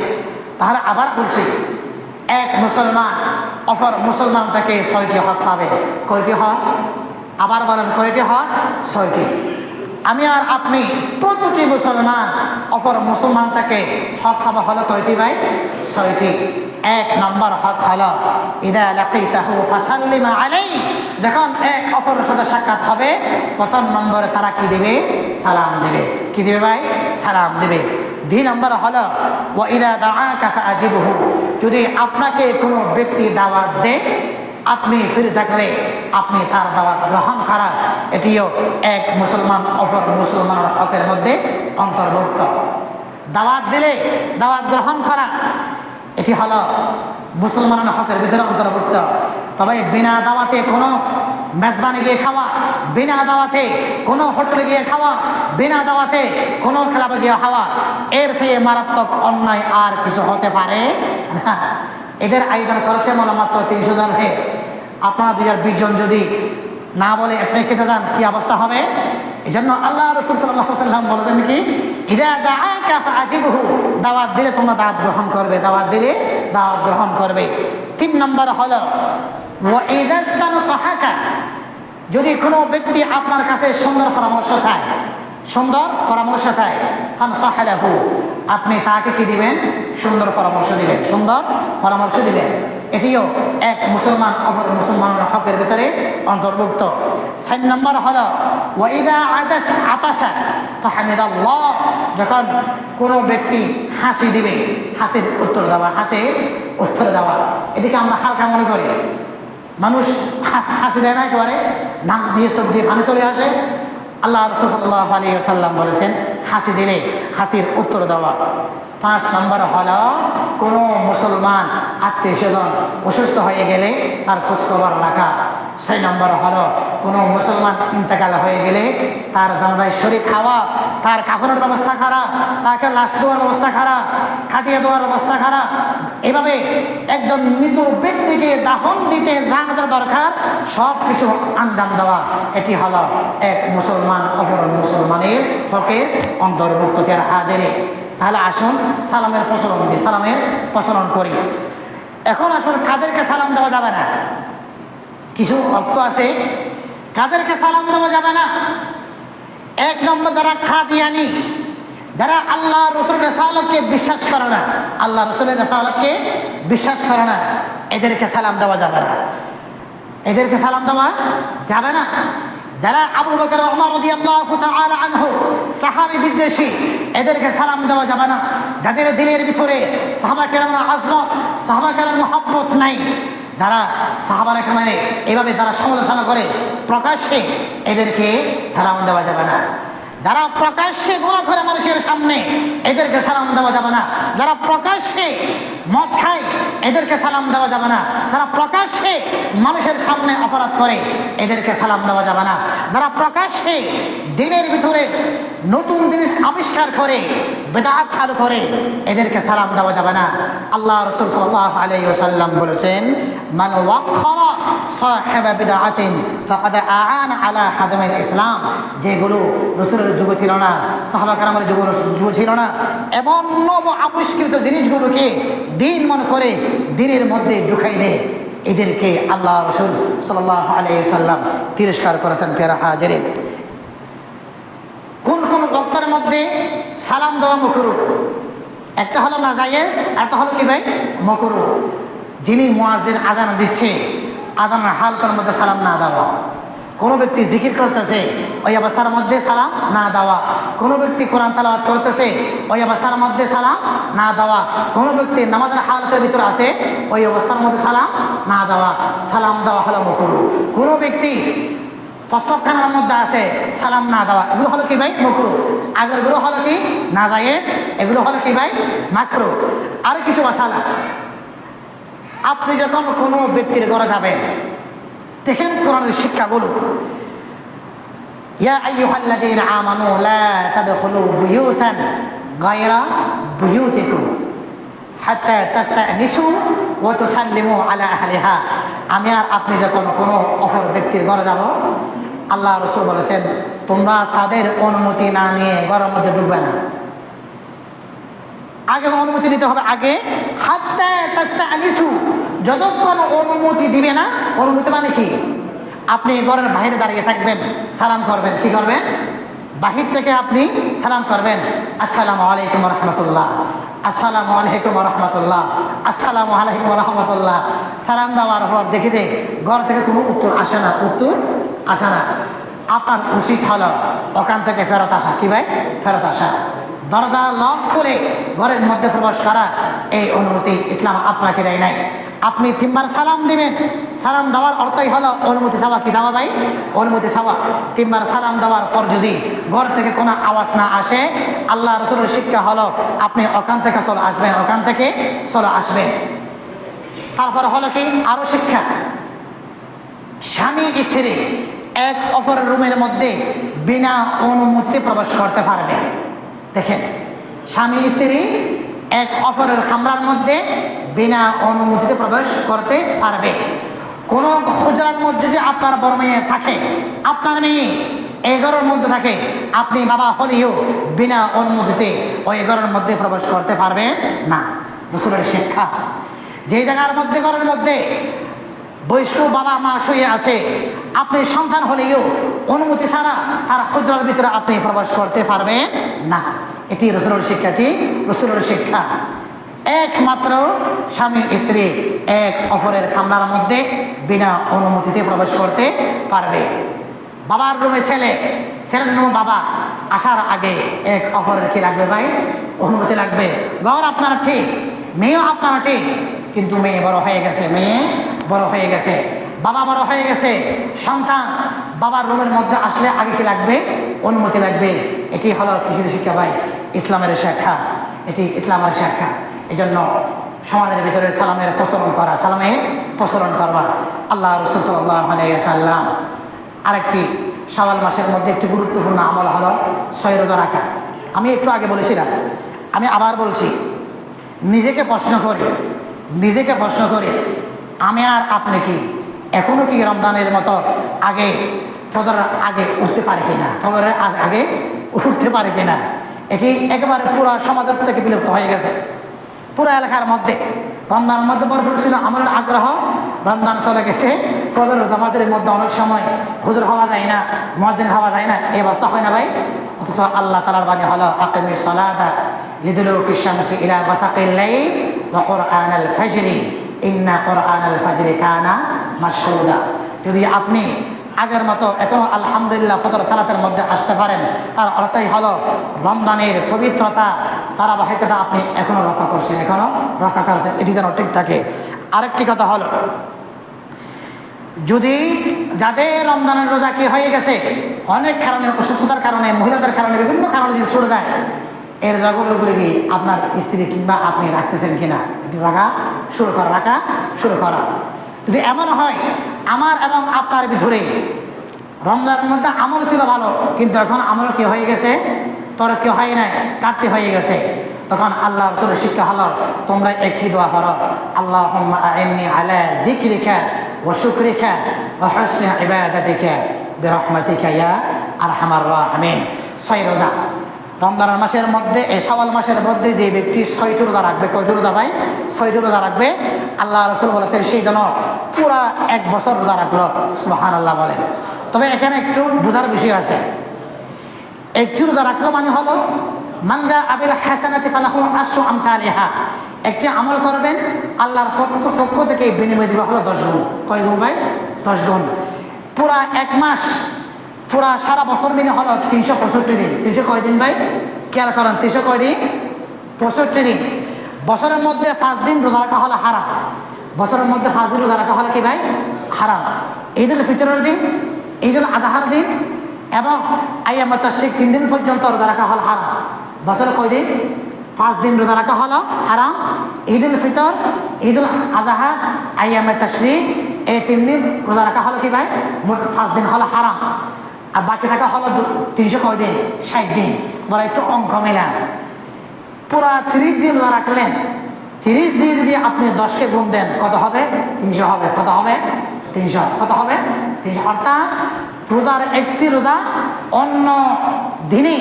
তাহলে আবার বলছি, এক মুসলমান অপর মুসলমান তাকে 6টি হক পাবে। কয়টি হক? আবার বলেন, কয়টি হক? 6টি। আমি আর আপনি প্রতিটি মুসলমান অপর মুসলমান তাকে হক খাওয়া হলো কয়টি ভাই? 6টি। 1 নম্বর হক হলো, ইদা লাকিতাহু ফাসাল্লিম আলাইহি, যখন এক অপরের সাথে সাক্ষাৎ হবে প্রথম নম্বরে তারা কি দিবে? সালাম দিবে। কি দিবে ভাই? সালাম দিবে। 2 নম্বর হলো, ওয়া ইদা দাআকা ফাআজিবহু, যদি আপনাকে কোনো ব্যক্তি দাওয়াত দেয়, আপনি ফিরে থাকলে আপনি তার দাওয়াত গ্রহণ করা, এটিও এক মুসলমান অপর মুসলমানের হকের মধ্যে অন্তর্ভুক্ত। দাওয়াত দিলে দাওয়াত গ্রহণ করা, এটি হলো মুসলমানের হকের ভিতরে অন্তর্ভুক্ত। তবে বিনা দাওয়াতে কোনো মেজবানি গিয়ে খাওয়া, বিনা দাওয়াতে কোনো হোটেলে গিয়ে খাওয়া, বিনা দাওয়াতে কোনো ক্লাবে গিয়ে খাওয়া, এর চেয়ে মারাত্মক অন্যায় আর কিছু হতে পারে না। এদের আয়োজন করেছে মনে মাত্র 300 জন। আপনারা 2020 জন যদি না বলে আপনি খেতে যান, কি অবস্থা হবে? এই জন্য আল্লাহ রাসূল সাল্লাল্লাহু আলাইহি ওয়াসাল্লাম বলেছেন কি, ইদা দাআকা ফাআজিবহু, দাওয়াত দিলে তোমরা দাওয়াত গ্রহণ করবে, দাওয়াত দিলে দাওয়াত গ্রহণ করবে। 3 নম্বর হলো, ওয়া ইদা ইস্তানসাহাকা, যদি কোনো ব্যক্তি আপনার কাছে সুন্দর পরামর্শ চায়, সুন্দর পরামর্শ চায়, ফানসাহালাহু, আপনি তাকে কি দিবেন? সুন্দর পরামর্শ দিবেন, সুন্দর পরামর্শ দিবেন। এটিও এক মুসলমান অপর মুসলমানের হকের ভিতরে অন্তর্ভুক্ত। 4 নম্বর হলো, ওয়া ইদা আতাসা ফাহামিদাল্লাহ, যখন কোনো ব্যক্তি হাসি দিবে, হাসির উত্তর দেওয়া, হাসির উত্তর দেওয়া। এটিকে আমরা হালকা মনে করি। মানুষ হাসি দেয় না, একেবারে নাক দিয়ে চোখ দিয়ে পানি চলে আসে। আল্লাহ রাসূল সাল্লাল্লাহু আলাইহি ওয়াসাল্লাম বলেছেন, হাসি দিলে হাসির উত্তর দেওয়া। 5 নম্বর হলো, কোনো মুসলমান আত্মীয় স্বজন অসুস্থ হয়ে গেলে তার খোঁজখবর রাখা। 6 নম্বর হলো কোনো মুসলমান ইন্তেকাল হয়ে গেলে তার জানাজায় শরীক হওয়া, তার কাফনের ব্যবস্থা করা, তাকে লাশ দেওয়ার ব্যবস্থা করা, খাটিয়ে দেওয়ার ব্যবস্থা করা, এভাবে একজন মৃত ব্যক্তিকে দাফন দিতে যা যা দরকার সব কিছু আঞ্জাম দেওয়া, এটি হলো এক মুসলমান অপর মুসলমানের হকের অন্তর্ভুক্ত ফের হাজিরে। তাহলে আসুন সালামের প্রচলন দিই, সালামের প্রচলন করি। এখন আসুন কাদেরকে সালাম দেওয়া যাবে না? কিছু ভক্ত আছে কাদেরকে সালাম দেওয়া যাবে না? 1 নম্বর যারা কাদিয়ানি, যারা আল্লাহ রসুলের রিসালাতকে বিশ্বাস করে না, আল্লাহ রসুলের রিসালাতকে বিশ্বাস করে না, এদেরকে সালাম দেওয়া যাবে না, এদেরকে সালাম দেওয়া যাবে না। যারা আবু বকর ওমর রাদিয়াল্লাহু তাআলা আনহু সাহাবী বিদ্বেষী, এদেরকে সালাম দেওয়া যাবে না। যাদের দিলের ভিতরে সাহাবা কেরামের আজমত, সাহাবা কেরামের মুহাব্বত নাই, যারা সাহাবারা কেরামের এভাবে তারা সমালোচনা করে প্রকাশ্যে, এদেরকে সালাম দেওয়া যাবে না। যারা প্রকাশ্যে গুনাহ করে মানুষের সামনে, এদেরকে সালাম দেওয়া যাবে না। যারা প্রকাশ্যে মদ খায়, এদেরকে সালাম দেওয়া যাবে না। যারা প্রকাশ্যে মানুষের সামনে অপরাধ করে, এদেরকে সালাম দেওয়া যাবে না। যারা প্রকাশ্যে দিনের ভিতরে নতুন জিনিস আবিষ্কার করে বিদআত চালু করে, এদেরকে সালাম দেওয়া যাবে না। আল্লাহ রাসূল সাল্লাল্লাহু আলাইহি ওয়াসাল্লাম বলেছেন, মান ওয়াক্কারা সাহিবা বিদআতিন ফাকাদ আআনা আলা হাদমিল ইসলাম। যেগুলো রাসূলের যুগ ছিল না, সাহাবা কেরামের যুগ ছিল না, এমন নব আবিষ্কৃত জিনিসগুলোকে দিন মনে করে দিনের মধ্যে ঢুকাই দেয়, এদেরকে আল্লাহ রাসূল সাল্লাল্লাহু আলাইহি ওয়াসাল্লাম তিরস্কার করেছেন। প্যারা হাজিরিন, কোন কোন বক্তার মধ্যে সালাম দেওয়া মাকরুহ, একটা হলো নাজায়েজ, একটা হলো কি ভাই মাকরুহ। যিনি মুয়াজ্জিন আজান দিচ্ছে, আজানের হালকার মধ্যে সালাম না দেওয়া। কোনো ব্যক্তি জিকির করতেছে, ওই অবস্থার মধ্যে সালাম না দেওয়া। কোনো ব্যক্তি কোরআন তেলাওয়াত করতেছে, ওই অবস্থার মধ্যে সালাম না দেওয়া। কোনো ব্যক্তি নামাজের হালতের ভিতরে আছে, ওই অবস্থার মধ্যে সালাম না দেওয়া। সালাম দেওয়া হলো মাকরুহ। কোনো ব্যক্তি প্রস্তাবখানার মধ্যে আছে, সালাম না দেওয়া, এগুলো হলো কি ভাই মাকরুহ। আগেরগুলো হলো কি নাজায়েজ, এগুলো হলো কি ভাই মাকরুহ। আর কিছু মাসালা, আপনি যখন কোনো ব্যক্তির ঘরে যাবেন, দেখেন কোরআনের শিক্ষাগুলো, ইয়া আইয়ুহাল্লাযীনা আমানু লা তাদখুলু বুয়ুতান গায়রা বুয়ুতিকুম হাত্তা তাস্তানিসু ওয়া তুসাল্লিমু আলা আহলিহা। আমি আর আপনি যখন কোনো অপর ব্যক্তির ঘরে যাব, আল্লাহ রাসূল বলেছেন, তোমরা তাদের অনুমতি না নিয়ে ঘরের মধ্যে ঢুকবে না। আগে অনুমতি নিতে হবে, আগে হাত্তা তাস্তানিসু, যতক্ষণ অনুমতি দিবে না। অনুমতি মানে কি? আপনি ঘরের বাইরে দাঁড়িয়ে থাকবেন, সালাম করবেন, কি করবেন? বাহির থেকে আপনি সালাম করবেন, আসসালামু আলাইকুম ওয়া রাহমাতুল্লাহ, আসসালামু আলাইকুম ওয়া রাহমাতুল্লাহ, আসসালামু আলাইকুম ওয়া রাহমাতুল্লাহ। সালাম দেওয়ার পর দেখে দে ঘর থেকে কোনো উত্তর আসে না, উত্তর আসে না। আপনার উচিত হলো ওখান থেকে ফেরত আসা। কি ভাই? ফেরত আসা। দরজা লক করে ঘরের মধ্যে প্রবেশ করা, এই অনুমতি ইসলাম আপনাকে দেয় নাই। আপনি 3 বার সালাম দিবেন, সালাম দেওয়ার অর্থই হলো অনুমতি চাওয়া। কি চাওয়া ভাই? অনুমতি চাওয়া। 3 বার সালাম দেওয়ার পর যদি ঘর থেকে কোনো আওয়াজ না আসে, আল্লাহ রাসূলের শিক্ষা হলো আপনি ওখান থেকে চলে আসবেন, ওখান থেকে চলে আসবেন। তারপর হলো কি আরো শিক্ষা, স্বামী স্ত্রী এক অপরের রুমের মধ্যে বিনা অনুমতিতে প্রবেশ করতে পারবে। দেখেন, স্বামী স্ত্রী এক অপরের কামরার মধ্যে বিনা অনুমতিতে প্রবেশ করতে পারবে। কোনো হুজরার মধ্যে যদি আপনার বড় মেয়ে থাকে, আপনার মেয়ে এই ঘরের মধ্যে থাকে, আপনি বাবা হলেও বিনা অনুমতিতে ওই ঘরের মধ্যে প্রবেশ করতে পারবেন না। রাসূলের শিক্ষা। যে জায়গার মধ্যে ঘরের মধ্যে বয়স্ক বাবা মা শুয়ে আছে, আপনি সন্তান হলেও অনুমতি ছাড়া তার হুজরার ভিতরে আপনি প্রবেশ করতে পারবেন না। এটি রাসূলের শিক্ষা। কি রাসূলের শিক্ষা? একমাত্র স্বামী স্ত্রী এক অপরের কামরার মধ্যে বিনা অনুমতিতে প্রবেশ করতে পারবে। বাবার রুমে ছেলে, ছেলের রুমে বাবা, আসার আগে এক অপরের কি লাগবে ভাই? অনুমতি লাগবে। ঘর আপনারা ঠিক, মেয়েও আপনারা ঠিক, কিন্তু মেয়ে বড় হয়ে গেছে, মেয়ে বড় হয়ে গেছে, বাবা বড় হয়ে গেছে, সন্তান বাবার রুমের মধ্যে আসলে আগে কি লাগবে? অনুমতি লাগবে। এটি হলো কিসের শিক্ষা ভাই? ইসলামের শিক্ষা। এটি ইসলামের শিক্ষা। এই জন্য সমাজের ভিতরে সালামের প্রচলন করা, সালামের প্রচলন করবা। আল্লাহ রাসূল সাল্লাল্লাহু আলাইহি ওয়াসাল্লাম আরেকটি শাওয়াল মাসের মধ্যে একটি গুরুত্বপূর্ণ আমল হলো 6 রোজা রাখা। আমি একটু আগে বলেছিলাম, আমি আবার বলছি, নিজেকে প্রশ্ন করি আমি আর আপনি কি এখনো কি রমজানের মতো আগে ফজরের আগে উঠতে পারি কিনা, ফজরের আগে উঠতে পারি কিনা? এটি একেবারে পুরো সমাজের থেকে বিলুপ্ত হয়ে গেছে। পুরো এলাকার মধ্যে রমজানের মধ্যে ভরপুর ছিল আমাদের আগ্রহ, রমজান চলে গেছে, ফজর জামাতের মধ্যে অনেক সময় হুজুর হওয়া যায় না, মুয়াজ্জিন হওয়া যায় না, এই অবস্থা হয় না ভাই? অথচ আল্লাহ তাআলার বাণী হলো আকিমিস সালাতা লিদুলুকি শামসি ইলা গাসাকিল লাইল ওয়া কুরআনাল ফাজরি ইন্না কুরআনাল ফাজরি কানা মাশহুদা। যদি আপনি আগের মতো এখনো আলহামদুলিল্লাহ ফজর সালাতের মধ্যে আসতে পারেন, তার অর্থই হলো রমজানের পবিত্রতা ধারাবাহিকতা আপনি এখনো রক্ষা করছেন, এটি যেন ঠিক থাকে। আরেকটি কথা হলো, যদি যাদের রমজানের রোজা কি হয়ে গেছে অনেক কারণে, অসুস্থতার কারণে, মহিলাদের কারণে, বিভিন্ন কারণে যদি ছুটে যায়, এর রোজাগুলো কি আপনার স্ত্রী কিংবা আপনি রাখতেছেন কিনা একটু রাখা শুরু করা। যদি এমন হয় আমার এবং আপনার ভিতরে রমজানের মধ্যে আমল ছিল ভালো, কিন্তু এখন আমল কি হয়ে গেছে, তরক্কি হয় নাই, কাটতে হয়ে গেছে, তখন আল্লাহ রাসূলের শিক্ষা হলো তোমরা একটি দোয়া করো, আল্লাহুম্মা আইন্নি আলা যিকরিকা ওয়া শুকরিকা ওয়া হুসনি ইবাদাতিকা বিরহমাতিকা ইয়া আরহামার রাহিমিন। 6 রোজা রমজানের মাসের মধ্যে, শাওয়াল মাসের মধ্যে যে ব্যক্তি 6টি রোজা রাখবে, কয়টি রোজা ভাই? 6টি রোজা রাখবে। আল্লাহ রাসূল বলেছেন সেই জন্য পুরা 1 বছর রোজা রাখলো। সুবহানাল্লাহ বলেন। তবে এখানে একটু বোঝার বিষয় আছে। একটি রোজা রাখলো মানে হলো মানজা আবিল হাসানাতি ফালাহু আশরু আমসালিহা, একটি আমল করবেন আল্লাহর পক্ষ থেকে বিনিময় দিবে হলো 10 গুণ। কয় গুণ ভাই? 10 গুণ। পুরা 1 মাস, পুরা সারা বছর দিনে হলো 365 দিন। 300 কয় দিন ভাই? খেয়াল করেন, 300 কয় দিন? 65 দিন। বছরের মধ্যে 5 দিন রোজা রাখা হলো হারাম। বছরের মধ্যে 5 দিন রোজা রাখা হলো কি ভাই? হারাম। ঈদুল ফিতরের দিন, ঈদুল আজহার দিন এবং আইয়ামে তাশরিক 3 দিন পর্যন্ত রোজা রাখা হলো হারাম। বছরে কয় দিন? 5 দিন রোজা রাখা হলো হারাম। ঈদুল ফিতর, ঈদুল আজহা, আইয়ামে তাশরিক এই 3 দিন রোজা রাখা হলো কি ভাই? মোট 5 দিন হলো হারাম। আর বাকি থাকা হলো 300 কয় দিন? 60 দিন। বলে একটু অঙ্ক মেলান, পুরা 30 দিন রোজা রাখলেন, 30 দিয়ে যদি আপনি 10কে গুণ দেন কত হবে? 300 হবে। কত হবে? 300। কত হবে? 300। অর্থাৎ রোজার একটি রোজা অন্য দিনে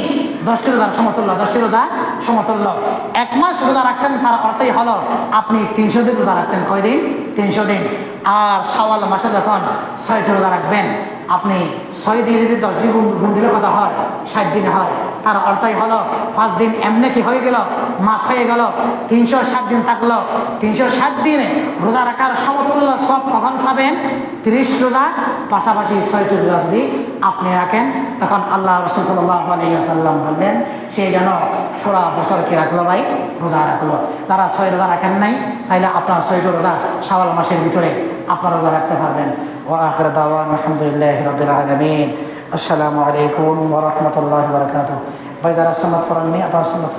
10টি রোজার সমতুল্য। 10টি রোজার সমতুল্য। 1 মাস রোজা রাখছেন, তার অর্থই হলো আপনি 300 দিন রোজা রাখছেন। কয় দিন? 300 দিন। আর শাওয়াল মাসে যখন 6টি রোজা রাখবেন, আপনি 6 দিয়ে যদি 10 দিন গুণ দিলে কত হয়? 60 দিন হয়। তার অর্থই হলো 5 দিন এমনি কি হয়ে গেল? মাফ হয়ে গেল। 360 দিন থাকলো। 360 দিনে রোজা রাখার সমতুল্য সব কখন পাবেন? 30 রোজা পাশাপাশি 6টি রোজা যদি আপনি রাখেন, তখন আল্লাহ রাসূল সাল্লাল্লাহু আলাইহি ওয়াসাল্লাম বললেন সেই যেন সারা বছর কি রাখলো ভাই? রোজা রাখলো। যারা 6 রোজা রাখেন নাই, চাইলে আপনার 6টি রোজা শাওয়াল মাসের ভিতরে আপনার রোজা রাখতে পারবেন। ওয়া আখির দাওয়ানা আলহামদুলিল্লাহি রাব্বিল আলামিন। আসসালামু আলাইকুম ওয়া রাহমাতুল্লাহি ওয়া বারাকাতুহু। ভাই যারা সুন্নাত পড়েননি, আপনারা সুন্নাত